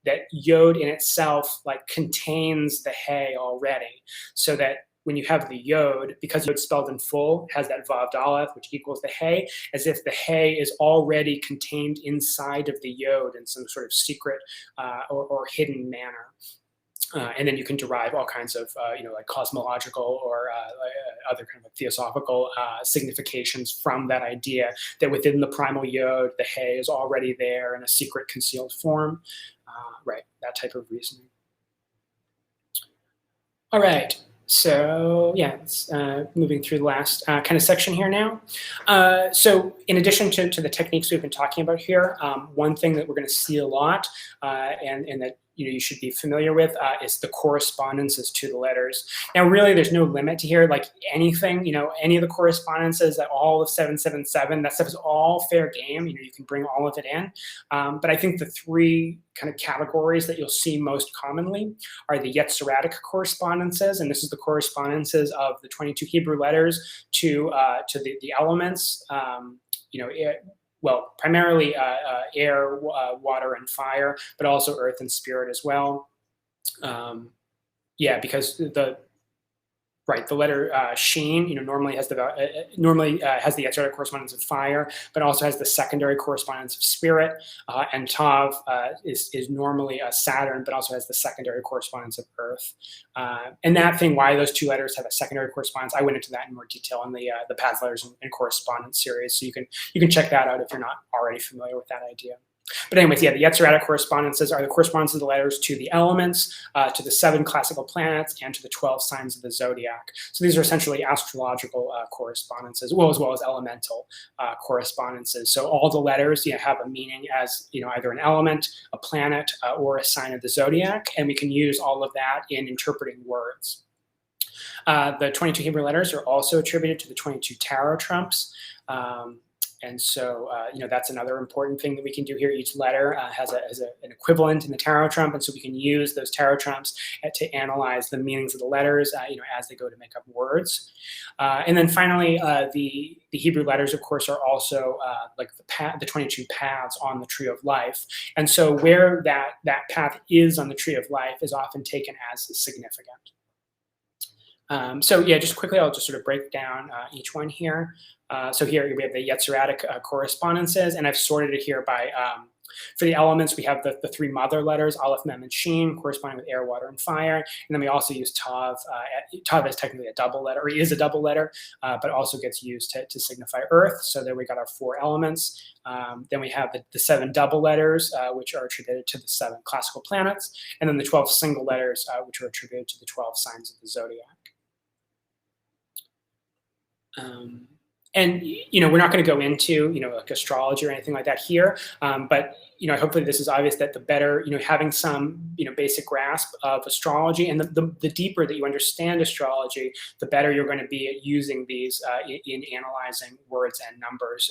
that Yod in itself like contains the Hey already, so that when you have the Yod, because Yod spelled in full has that Vav Daleth, which equals the Hey, as if the Hey is already contained inside of the Yod in some sort of secret or hidden manner. And then you can derive all kinds of, like cosmological or other kind of like theosophical significations from that idea that within the primal Yod, the Hey is already there in a secret concealed form. Right, that type of reasoning. All right. So yeah, it's moving through the last kind of section here now. So in addition to the techniques we've been talking about here, one thing that we're going to see a lot and that you should be familiar with is the correspondences to the letters. Now, really, there's no limit to here. Like anything, any of the correspondences, all of 777, that stuff is all fair game. You can bring all of it in. But I think the three kind of categories that you'll see most commonly are the Yetziratic correspondences, and this is the correspondences of the 22 Hebrew letters to the elements. Well, primarily air, water, and fire, but also earth and spirit as well. Because Right, the letter Sheen, normally has the exotic correspondence of fire, but also has the secondary correspondence of spirit. And Tav is normally Saturn, but also has the secondary correspondence of Earth. And that thing, why those two letters have a secondary correspondence, I went into that in more detail in the paths, letters, and correspondence series. So you can check that out if you're not already familiar with that idea. But anyways, yeah, the Yetziradic correspondences are the correspondences of the letters to the elements, to the 7 classical planets, and to the 12 signs of the zodiac. So these are essentially astrological correspondences, as well as elemental correspondences. So all the letters have a meaning as either an element, a planet, or a sign of the zodiac, and we can use all of that in interpreting words. The 22 Hebrew letters are also attributed to the 22 tarot trumps. And so, that's another important thing that we can do here. Each letter has an equivalent in the tarot trump, and so we can use those tarot trumps to analyze the meanings of the letters, as they go to make up words. And then finally, the Hebrew letters, of course, are also like the 22 paths on the tree of life. And so, where that path is on the tree of life is often taken as significant. So yeah, just quickly, I'll just sort of break down each one here. So here we have the Yetziradic correspondences, and I've sorted it here by, for the elements, we have the 3 mother letters, Aleph, Mem, and Shin, corresponding with air, water, and fire. And then we also use Tav. Tav is technically a double letter, or is a double letter, but also gets used to signify earth. So there we got our 4 elements. Then we have the 7 double letters, which are attributed to the 7 classical planets. And then the 12 single letters, which are attributed to the 12 signs of the zodiac. And we're not going to go into like astrology or anything like that here, but hopefully this is obvious that the better having some basic grasp of astrology, and the deeper that you understand astrology, the better you're going to be at using these in analyzing words and numbers.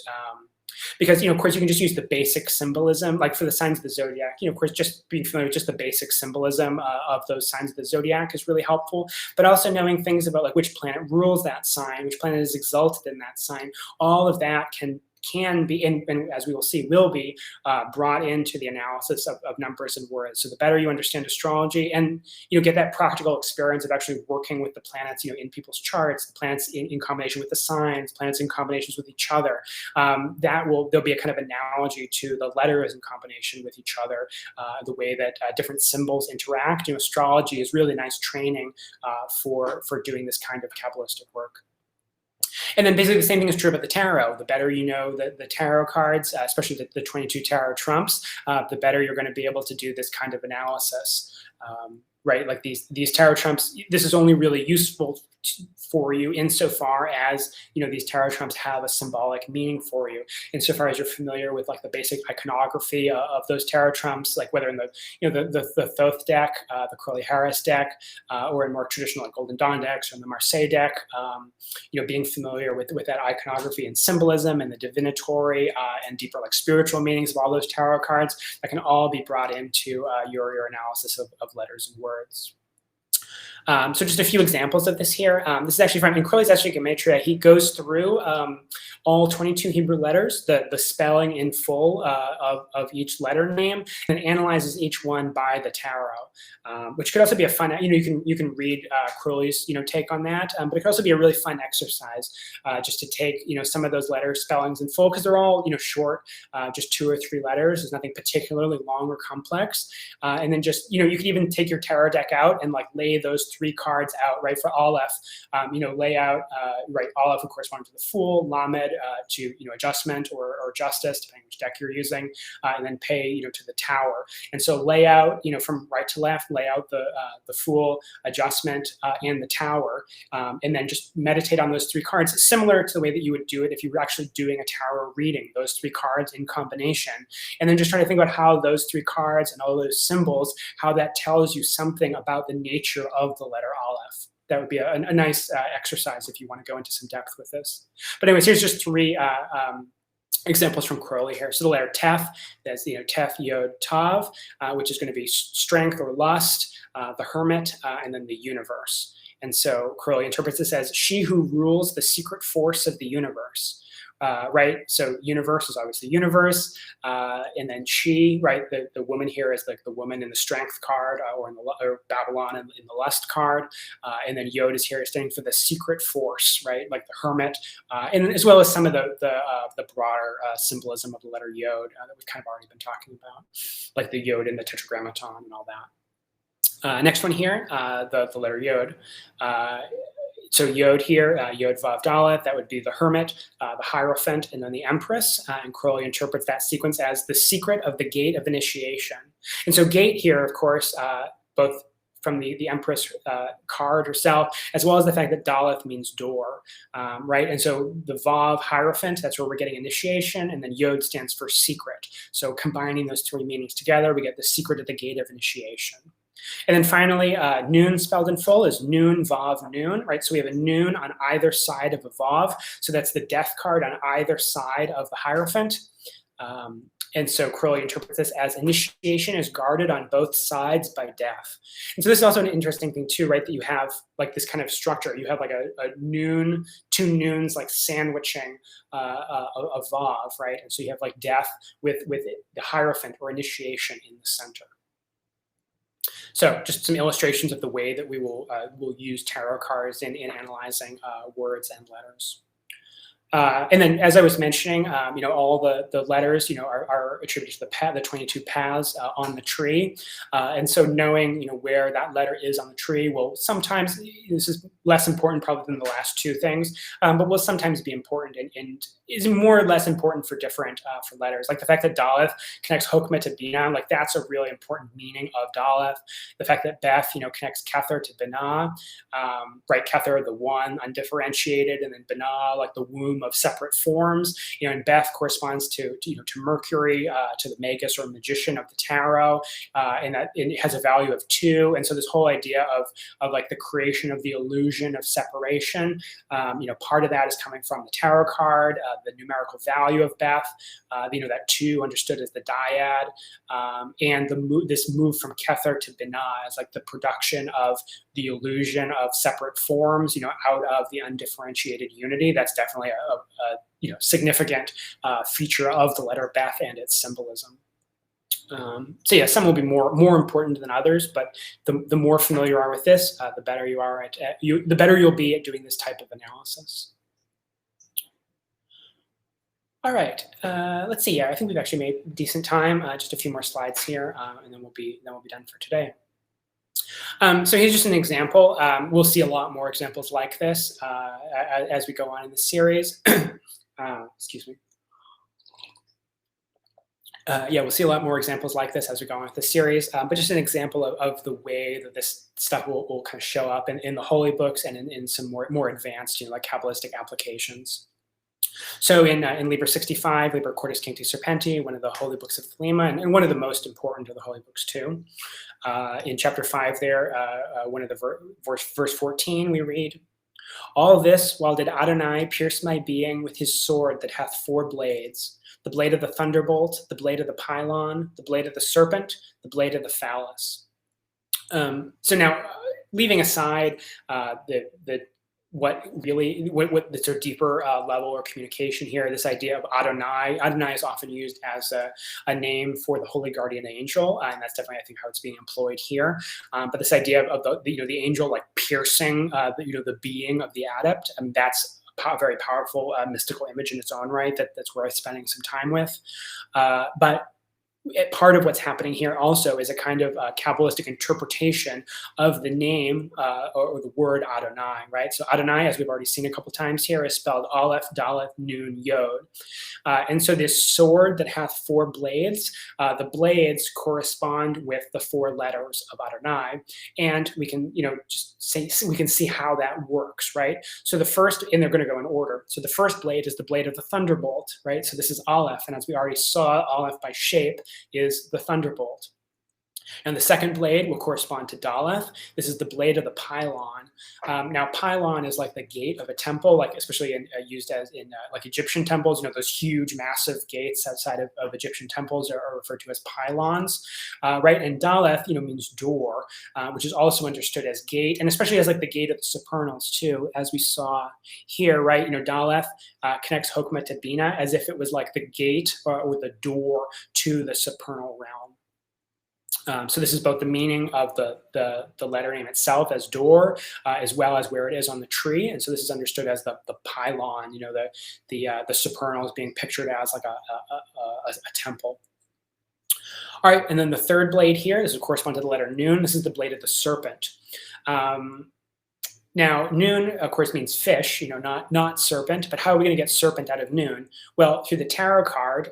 Because, of course, you can just use the basic symbolism, like for the signs of the zodiac, of course, just being familiar with just the basic symbolism of those signs of the zodiac is really helpful. But also knowing things about like which planet rules that sign, which planet is exalted in that sign, all of that can be, and as we will see, will be brought into the analysis of numbers and words. So the better you understand astrology and get that practical experience of actually working with the planets in people's charts, the planets in combination with the signs, planets in combinations with each other, there'll be a kind of analogy to the letters in combination with each other, the way that different symbols interact. Astrology is really nice training for doing this kind of Kabbalistic work. And then basically the same thing is true about the tarot. The better you know the tarot cards, especially the 22 tarot trumps, the better you're going to be able to do this kind of analysis. Right, like these tarot trumps, this is only really useful for you insofar as these tarot trumps have a symbolic meaning for you. Insofar as you're familiar with like the basic iconography of those tarot trumps, like whether in the Thoth deck, the Crowley-Harris deck, or in more traditional like Golden Dawn decks or in the Marseille deck, being familiar with that iconography and symbolism and the divinatory and deeper like spiritual meanings of all those tarot cards, that can all be brought into your analysis of letters and words. So just a few examples of this here. This is actually from in Crowley's Gematria. He goes through all 22 Hebrew letters, the spelling in full of each letter name, and analyzes each one by the tarot, which could also be a fun. You can read Crowley's take on that, but it could also be a really fun exercise just to take some of those letter spellings in full, because they're all short, just 2 or 3 letters. There's nothing particularly long or complex, and then just you could even take your tarot deck out and like lay those 3 cards out, right? For Aleph, lay out, right, Aleph would correspond to the Fool, Lamed to adjustment or justice, depending which deck you're using, and then Pei to the Tower. And so lay out from right to left, lay out the Fool, adjustment, and the Tower, and then just meditate on those 3 cards, similar to the way that you would do it if you were actually doing a tarot reading, those 3 cards in combination, and then just try to think about how those 3 cards and all those symbols, how that tells you something about the nature of the letter Aleph. That would be a nice exercise if you want to go into some depth with this. But anyways, here's just 3 examples from Crowley here. So the letter Tef, that's Tef, Yod, Tav, which is going to be strength or lust, the hermit, and then the universe. And so Crowley interprets this as she who rules the secret force of the universe. right? So universe is obviously universe, and then she, right? The woman here is like the woman in the strength card, or in the or Babylon in the lust card, and then Yod is here standing for the secret force, right? Like the hermit, and as well as some of the broader symbolism of the letter Yod that we've kind of already been talking about, like the Yod in the Tetragrammaton and all that. Next one here, the letter Yod. So Yod here, Yod Vav Dalet, that would be the hermit, the Hierophant, and then the Empress. And Crowley interprets that sequence as the secret of the gate of initiation. And so gate here, of course, both from the Empress card herself, as well as the fact that Daleth means door, right? And so the Vav Hierophant, that's where we're getting initiation, and then Yod stands for secret. So combining those three meanings together, we get the secret of the gate of initiation. And then finally, Nun spelled in full is Nun, Vav, Nun, right? So we have a Nun on either side of a Vav. So that's the death card on either side of the Hierophant. And so Crowley interprets this as initiation is guarded on both sides by death. And so this is also an interesting thing too, right? That you have like this kind of structure. You have like a Nun, two Nuns like sandwiching a Vav, right? And so you have like death with the Hierophant or initiation in the center. So just some illustrations of the way that we will use tarot cards in analyzing words and letters. And then, as I was mentioning, all the letters, are attributed to the 22 paths on the tree. And so knowing, where that letter is on the tree will sometimes, this is less important probably than the last two things, but will sometimes be important and is more or less important for different for letters. Like the fact that Daleth connects Hokmah to Binah, like that's a really important meaning of Daleth. The fact that Beth, connects Kether to Binah, right? Kether, the one, undifferentiated, and then Binah, like the womb of separate forms, and Beth corresponds to Mercury, to the magus or magician of the tarot, and that it has a value of 2. And so this whole idea of like the creation of the illusion of separation, part of that is coming from the tarot card, the numerical value of Beth, that 2 understood as the dyad, and this move from Kether to Binah as like the production of the illusion of separate forms, out of the undifferentiated unity. That's definitely a significant feature of the letter Beth and its symbolism. So yeah, some will be more important than others, but the more familiar you are with this, the better you are the better you'll be at doing this type of analysis. All right, let's see. Yeah, I think we've actually made decent time. Just a few more slides here, and then we'll be done for today. So here's just an example. We'll see a lot more examples like this as we go on in the series. Excuse me. Yeah, we'll see a lot more examples like this as we go on with the series, but just an example of the way that this stuff will kind of show up in the Holy Books and in some more advanced, like Kabbalistic applications. So in Liber 65, Liber Cordis Cincti Serpenti, one of the Holy Books of Thelema, and one of the most important of the Holy Books too. In chapter 5 there, one of the verse 14, we read, "All this while did Adonai pierce my being with his sword that hath 4 blades, the blade of the thunderbolt, the blade of the pylon, the blade of the serpent, the blade of the phallus." So now, leaving aside what the sort of deeper level or communication here, this idea of Adonai. Adonai is often used as a name for the holy guardian angel, and that's definitely, I think, how it's being employed here. But this idea of the angel like piercing the being of the adept, and that's a very powerful mystical image in its own right. That's worth spending some time with. But part of what's happening here also is a kind of Kabbalistic interpretation of the name or the word Adonai, right? So Adonai, as we've already seen a couple times here, is spelled Aleph, Daleth, Nun, Yod. And so this sword that hath 4 blades, the blades correspond with the 4 letters of Adonai. And we can, we can see how that works, right? So the first, and they're going to go in order. So the first blade is the blade of the thunderbolt, right? So this is Aleph. And as we already saw, Aleph by shape is the thunderbolt. And the second blade will correspond to Daleth. This is the blade of the pylon. Now, pylon is like the gate of a temple, like especially used as in like Egyptian temples. You know, those huge, massive gates outside of Egyptian temples are referred to as pylons, right? And Daleth, you know, means door, which is also understood as gate, and especially as like the gate of the supernals too, as we saw here, right? You know, Daleth connects Hokmah to Bina as if it was like the gate or the door to the supernal realm. So this is both the meaning of the letter name itself as door, as well as where it is on the tree. And so this is understood as the pylon, you know, the supernal is being pictured as like a temple. All right, and then the third blade here, this would correspond to the letter Nun. This is the blade of the serpent. Now, Nun, of course, means fish, you know, not serpent. But how are we going to get serpent out of Nun? Well, through the tarot card,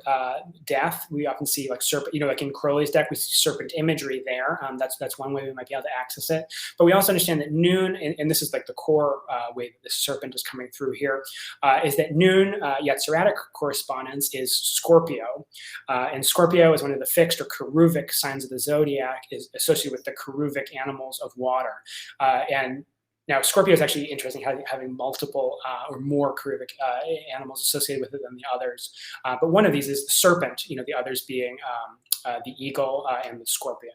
death, we often see like serpent, you know, like in Crowley's deck, we see serpent imagery there. That's one way we might be able to access it. But we also understand that Nun, and this is like the core way that the serpent is coming through here, is that Nun, Yetziratic correspondence is Scorpio. And Scorpio is one of the fixed or cherubic signs of the zodiac, is associated with the cherubic animals of water. And now, Scorpio is actually interesting, having multiple or more cherubic animals associated with it than the others. But one of these is the serpent, you know, the others being the eagle and the scorpion.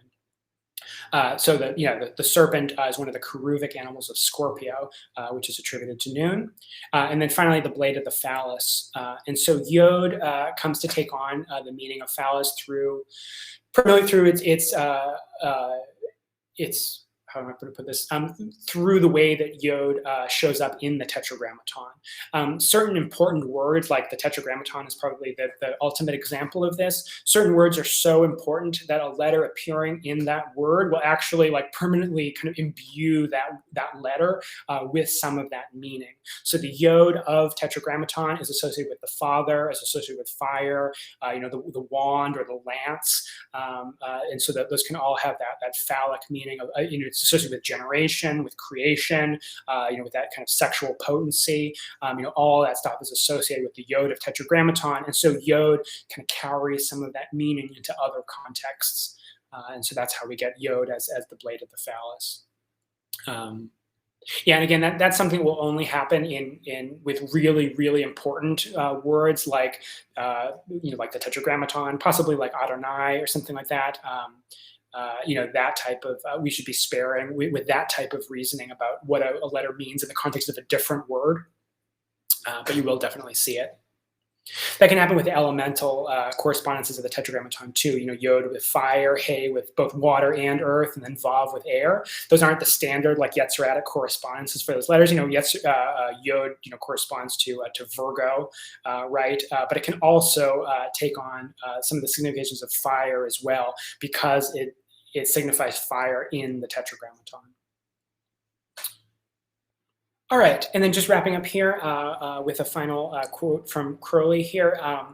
So the serpent is one of the cherubic animals of Scorpio, which is attributed to Nun. And then finally, the blade of the phallus. And so Yod comes to take on the meaning of phallus primarily through its how am I going to put this, through the way that Yod shows up in the Tetragrammaton. Certain important words, like the Tetragrammaton is probably the ultimate example of this. Certain words are so important that a letter appearing in that word will actually like permanently kind of imbue that letter with some of that meaning. So the Yod of Tetragrammaton is associated with the Father, is associated with fire, the wand or the lance. And so that those can all have that phallic meaning of, it's associated with generation, with creation, with that kind of sexual potency. All that stuff is associated with the Yod of Tetragrammaton. And so Yod kind of carries some of that meaning into other contexts. And so that's how we get Yod as the blade of the phallus. And again, that's something that will only happen with really, really important words like like the Tetragrammaton, possibly like Adonai or something like that. That type of, we should be sparing with that type of reasoning about what a letter means in the context of a different word, but you will definitely see it. That can happen with the elemental correspondences of the Tetragrammaton too. Yod with fire, He with both water and earth, and then Vav with air. Those aren't the standard like Yetziratic correspondences for those letters. Yod corresponds to Virgo, right? But it can also take on some of the significations of fire as well, because it signifies fire in the Tetragrammaton. All right, and then just wrapping up here with a final quote from Crowley here. I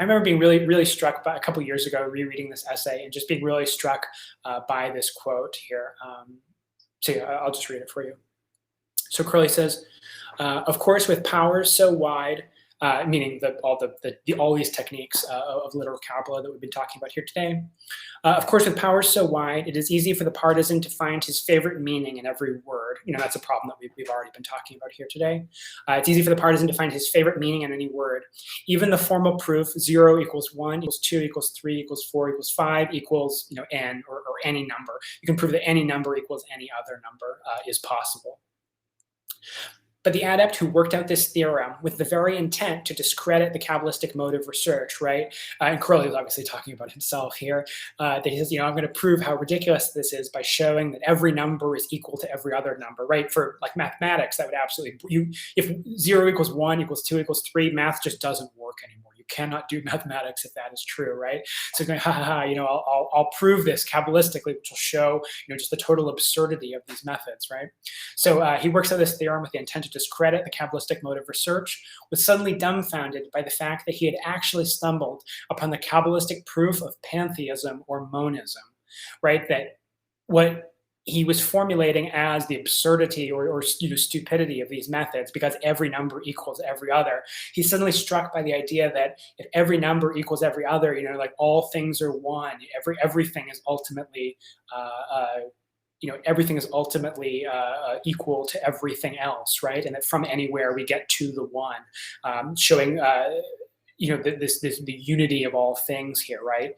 remember being really, really struck by a couple years ago, rereading this essay, and just being really struck by this quote here. I'll just read it for you. So Crowley says, "Of course, with powers so wide," meaning all these techniques of literal Qabalah that we've been talking about here today. Of course, with powers so wide, it is easy for the partisan to find his favorite meaning in every word. That's a problem that we've already been talking about here today. It's easy for the partisan to find his favorite meaning in any word. Even the formal proof, 0 equals 1 equals 2 equals 3 equals 4 equals 5 equals n or any number. You can prove that any number equals any other number is possible. But the adept who worked out this theorem with the very intent to discredit the Kabbalistic mode of research, right? And Crowley is obviously talking about himself here. That he says, I'm going to prove how ridiculous this is by showing that every number is equal to every other number, right? For like mathematics, that would absolutely, if 0 equals 1 equals 2 equals 3, math just doesn't work anymore. You cannot do mathematics if that is true, right? So going, I'll prove this Kabbalistically, which will show, just the total absurdity of these methods, right? So he works out this theorem with the intent to discredit the Kabbalistic mode of research, was suddenly dumbfounded by the fact that he had actually stumbled upon the Kabbalistic proof of pantheism or monism, right? That what he was formulating as the absurdity or stupidity of these methods, because every number equals every other. He's suddenly struck by the idea that if every number equals every other, like all things are one. Everything is ultimately everything is ultimately equal to everything else, right? And that from anywhere we get to the one, showing the unity of all things here, right?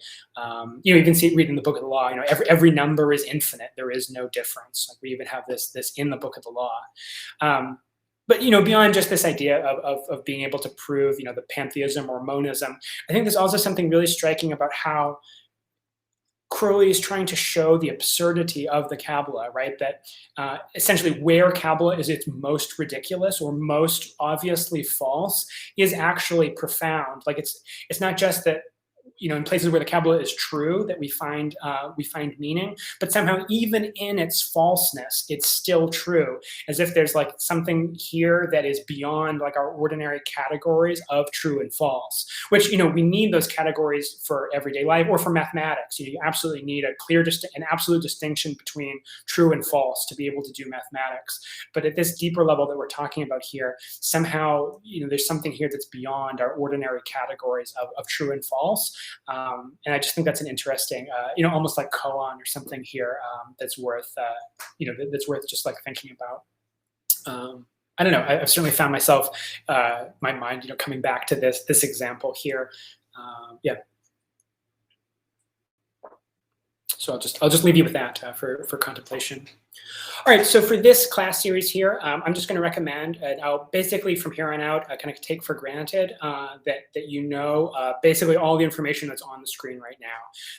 You even see it reading the Book of the Law. Every number is infinite. There is no difference. Like we even have this in the Book of the Law. But beyond just this idea of being able to prove the pantheism or monism, I think there's also something really striking about how Crowley is trying to show the absurdity of the Kabbalah, right? That essentially where Kabbalah is its most ridiculous or most obviously false is actually profound. Like it's not just that in places where the Kabbalah is true that we find meaning, but somehow even in its falseness, it's still true, as if there's like something here that is beyond like our ordinary categories of true and false, which, we need those categories for everyday life or for mathematics. You absolutely need an absolute distinction between true and false to be able to do mathematics. But at this deeper level that we're talking about here, somehow, there's something here that's beyond our ordinary categories of true and false. And I just think that's an interesting, almost like koan or something here that's worth, that's worth just like thinking about. I don't know. I've certainly found myself, my mind, coming back to this example here. Yeah. So I'll just leave you with that for contemplation. All right, so for this class series here, I'm just going to recommend, and I'll basically from here on out kind of take for granted that basically all the information that's on the screen right now,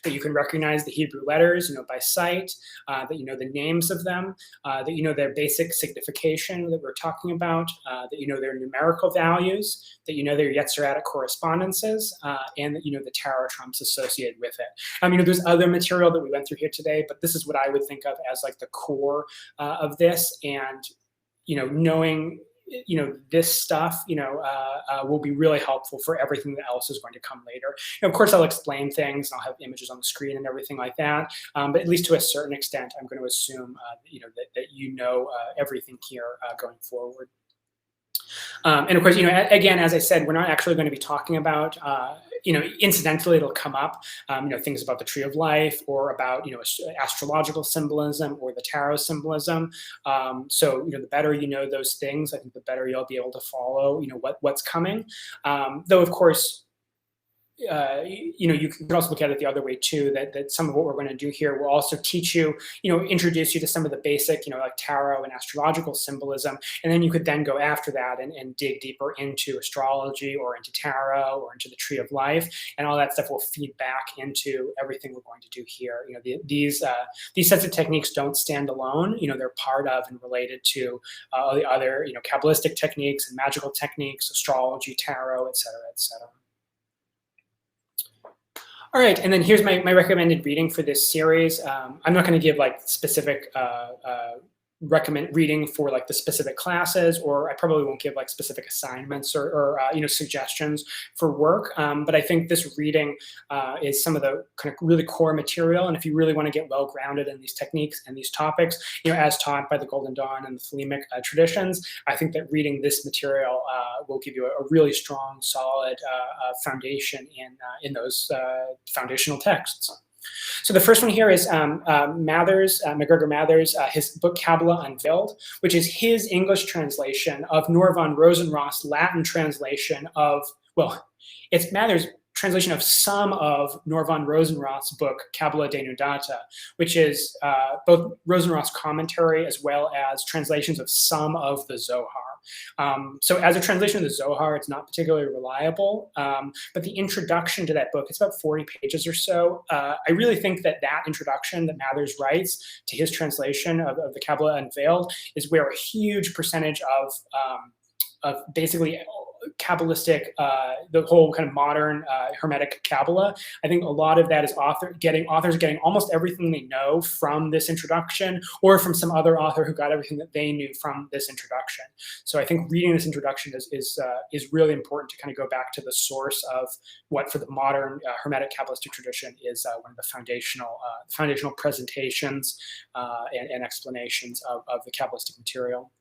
that you can recognize the Hebrew letters, by sight, that the names of them, that their basic signification that we're talking about, that their numerical values, that their Yetzirah correspondences, and that the tarot trumps associated with it. There's other material that we went through here today, but this is what I would think of as like the core of this, and knowing this stuff will be really helpful for everything that else is going to come later. Of course, I'll explain things and I'll have images on the screen and everything like that, but at least to a certain extent, I'm going to assume that everything here going forward. And of course, again, as I said, we're not actually going to be talking about, incidentally, it'll come up, things about the tree of life or about, astrological symbolism or the tarot symbolism. So, the better you know those things, I think the better you'll be able to follow, what's coming. Though, of course, you can also look at it the other way too, that some of what we're going to do here will also teach you, introduce you to some of the basic, like tarot and astrological symbolism. And then you could then go after that and dig deeper into astrology or into tarot or into the tree of life. And all that stuff will feed back into everything we're going to do here. These sets of techniques don't stand alone. They're part of and related to all the other, Kabbalistic techniques and magical techniques, astrology, tarot, et cetera, et cetera. All right, and then here's my recommended reading for this series. I'm not going to give like specific recommend reading for like the specific classes, or I probably won't give like specific assignments or suggestions for work. But I think this reading is some of the kind of really core material. And if you really want to get well grounded in these techniques and these topics, as taught by the Golden Dawn and the Thelemic traditions, I think that reading this material will give you a really strong, solid foundation in those foundational texts. So the first one here is MacGregor Mathers, his book Kabbalah Unveiled, which is his English translation of Nor van Rosenroth's Latin translation of, it's Mathers' translation of some of Nor van Rosenroth's book Kabbalah Denudata, which is both Rosenroth's commentary as well as translations of some of the Zohar. So as a translation of the Zohar, it's not particularly reliable, but the introduction to that book, it's about 40 pages or so. I really think that introduction that Mathers writes to his translation of the Kabbalah Unveiled is where a huge percentage of basically Kabbalistic, the whole kind of modern Hermetic Qabalah. I think a lot of that is authors getting almost everything they know from this introduction, or from some other author who got everything that they knew from this introduction. So I think reading this introduction is really important to kind of go back to the source of what, for the modern Hermetic Kabbalistic tradition, is one of the foundational presentations and explanations of the Kabbalistic material.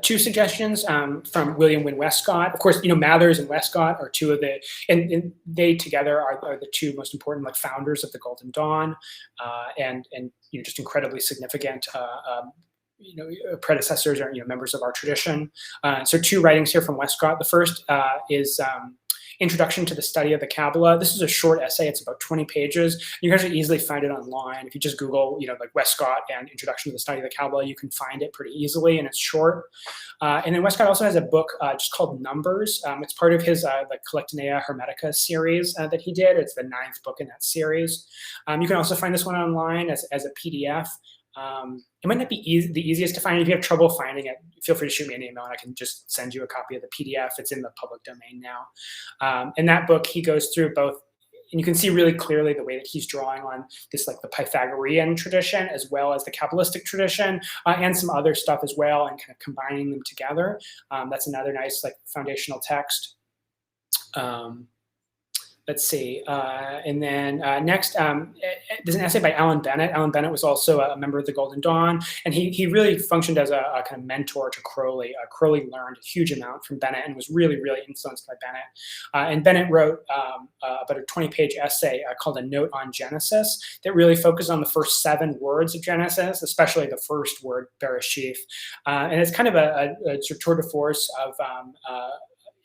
Two suggestions from William Wynne Westcott. Of course, Mathers and Westcott are two of the, and they together are the two most important founders of the Golden Dawn, and just incredibly significant predecessors or members of our tradition. So two writings here from Westcott. The first is Introduction to the Study of the Kabbalah. This is a short essay. It's about 20 pages. You can actually easily find it online. If you just Google, Westcott and Introduction to the Study of the Kabbalah, you can find it pretty easily, and it's short. And then Westcott also has a book just called Numbers. It's part of his Collectanea Hermetica series that he did. It's the 9th book in that series. You can also find this one online as a PDF. It might not be the easiest to find. If you have trouble finding it, feel free to shoot me an email and I can just send you a copy of the PDF. It's in the public domain now. In that book, he goes through both, and you can see really clearly the way that he's drawing on this, the Pythagorean tradition, as well as the Kabbalistic tradition, and some other stuff as well, and kind of combining them together. That's another nice foundational text. Let's see. And then next, there's an essay by Alan Bennett. Alan Bennett was also a member of the Golden Dawn, and he really functioned as a kind of mentor to Crowley. Crowley learned a huge amount from Bennett and was really, really influenced by Bennett. And Bennett wrote about a 20-page essay called A Note on Genesis that really focused on the first 7 words of Genesis, especially the first word, Bereshith. And it's kind of a tour de force of,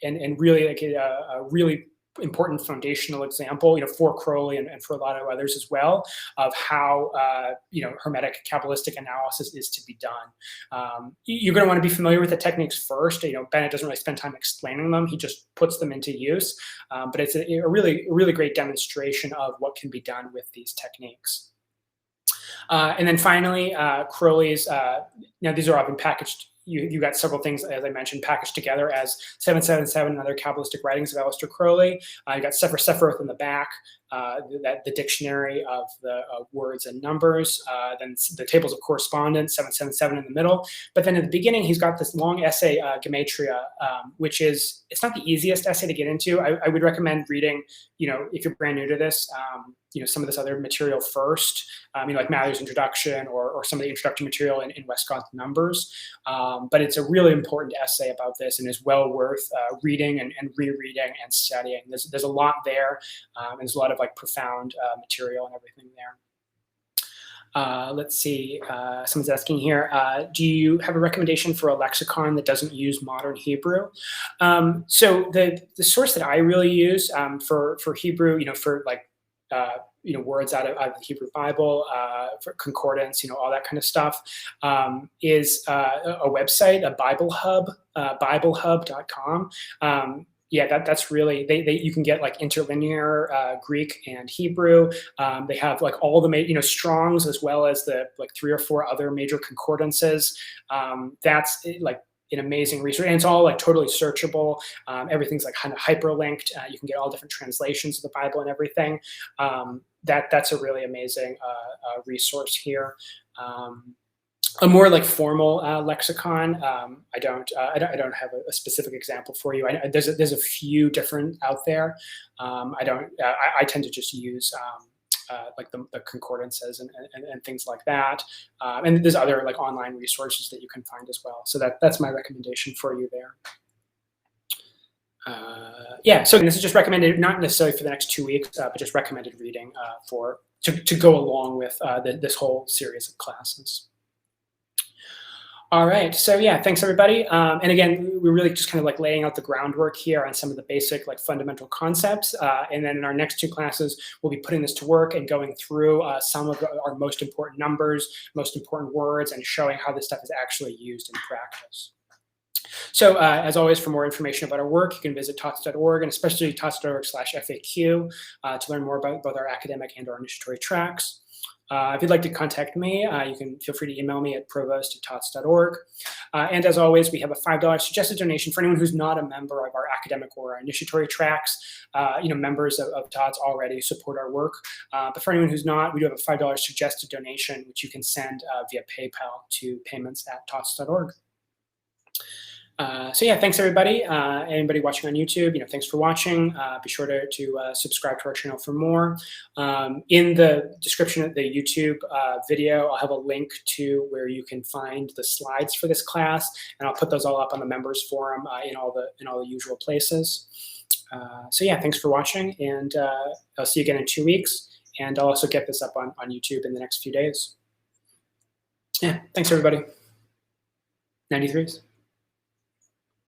and really a really important foundational example, for Crowley and for a lot of others as well, of how Hermetic Kabbalistic analysis is to be done. You're going to want to be familiar with the techniques first. Bennett doesn't really spend time explaining them; he just puts them into use. But it's a really great demonstration of what can be done with these techniques. And then finally, Crowley's. These are often packaged. You got several things, as I mentioned, packaged together as 777 and other Kabbalistic writings of Aleister Crowley. You got Sefer Sephiroth in the back, the dictionary of the words and numbers, then the tables of correspondence, 777 in the middle. But then at the beginning, he's got this long essay, Gematria, which it's not the easiest essay to get into. I would recommend reading, if you're brand new to this, some of this other material first, like Mather's introduction or some of the introductory material in Westcott's Numbers. But it's a really important essay about this and is well worth reading and rereading and studying. There's a lot there. And there's a lot of profound material and everything there. Let's see, someone's asking here, do you have a recommendation for a lexicon that doesn't use modern Hebrew? So the source that I really use for Hebrew, for words out of the Hebrew Bible, for concordance, all that kind of stuff, is a website, a Bible Hub, BibleHub.com. That's really, you can get interlinear Greek and Hebrew. They have all the Strongs, as well as the 3 or 4 other major concordances. That's an amazing resource, and it's all totally searchable. Everything's kind of hyperlinked. You can get all different translations of the Bible and everything. That's a really amazing resource here. A more formal lexicon, I don't have a specific example for you. There's a few different out there. I tend to just use the concordances and things like that. And there's other online resources that you can find as well. So that's my recommendation for you there. So this is just recommended, not necessarily for the next 2 weeks, but just recommended reading to go along with this whole series of classes. All right, so thanks everybody. And again, we're really just kind of laying out the groundwork here on some of the basic fundamental concepts. And then in our next 2 classes, we'll be putting this to work and going through some of our most important numbers, most important words, and showing how this stuff is actually used in practice. So as always, for more information about our work, you can visit tots.org, and especially tots.org/FAQ to learn more about both our academic and our initiatory tracks. If you'd like to contact me, you can feel free to email me at provost@tots.org. And as always, we have a $5 suggested donation for anyone who's not a member of our academic or our initiatory tracks. Members of TOTS already support our work. But for anyone who's not, we do have a $5 suggested donation, which you can send via PayPal to payments@tots.org. So yeah, thanks everybody. Anybody watching on YouTube, thanks for watching. Be sure to subscribe to our channel for more. In the description of the YouTube video, I'll have a link to where you can find the slides for this class, and I'll put those all up on the members forum in all the usual places. So yeah, thanks for watching, and I'll see you again in 2 weeks. And I'll also get this up on YouTube in the next few days. Yeah, thanks everybody. 93s.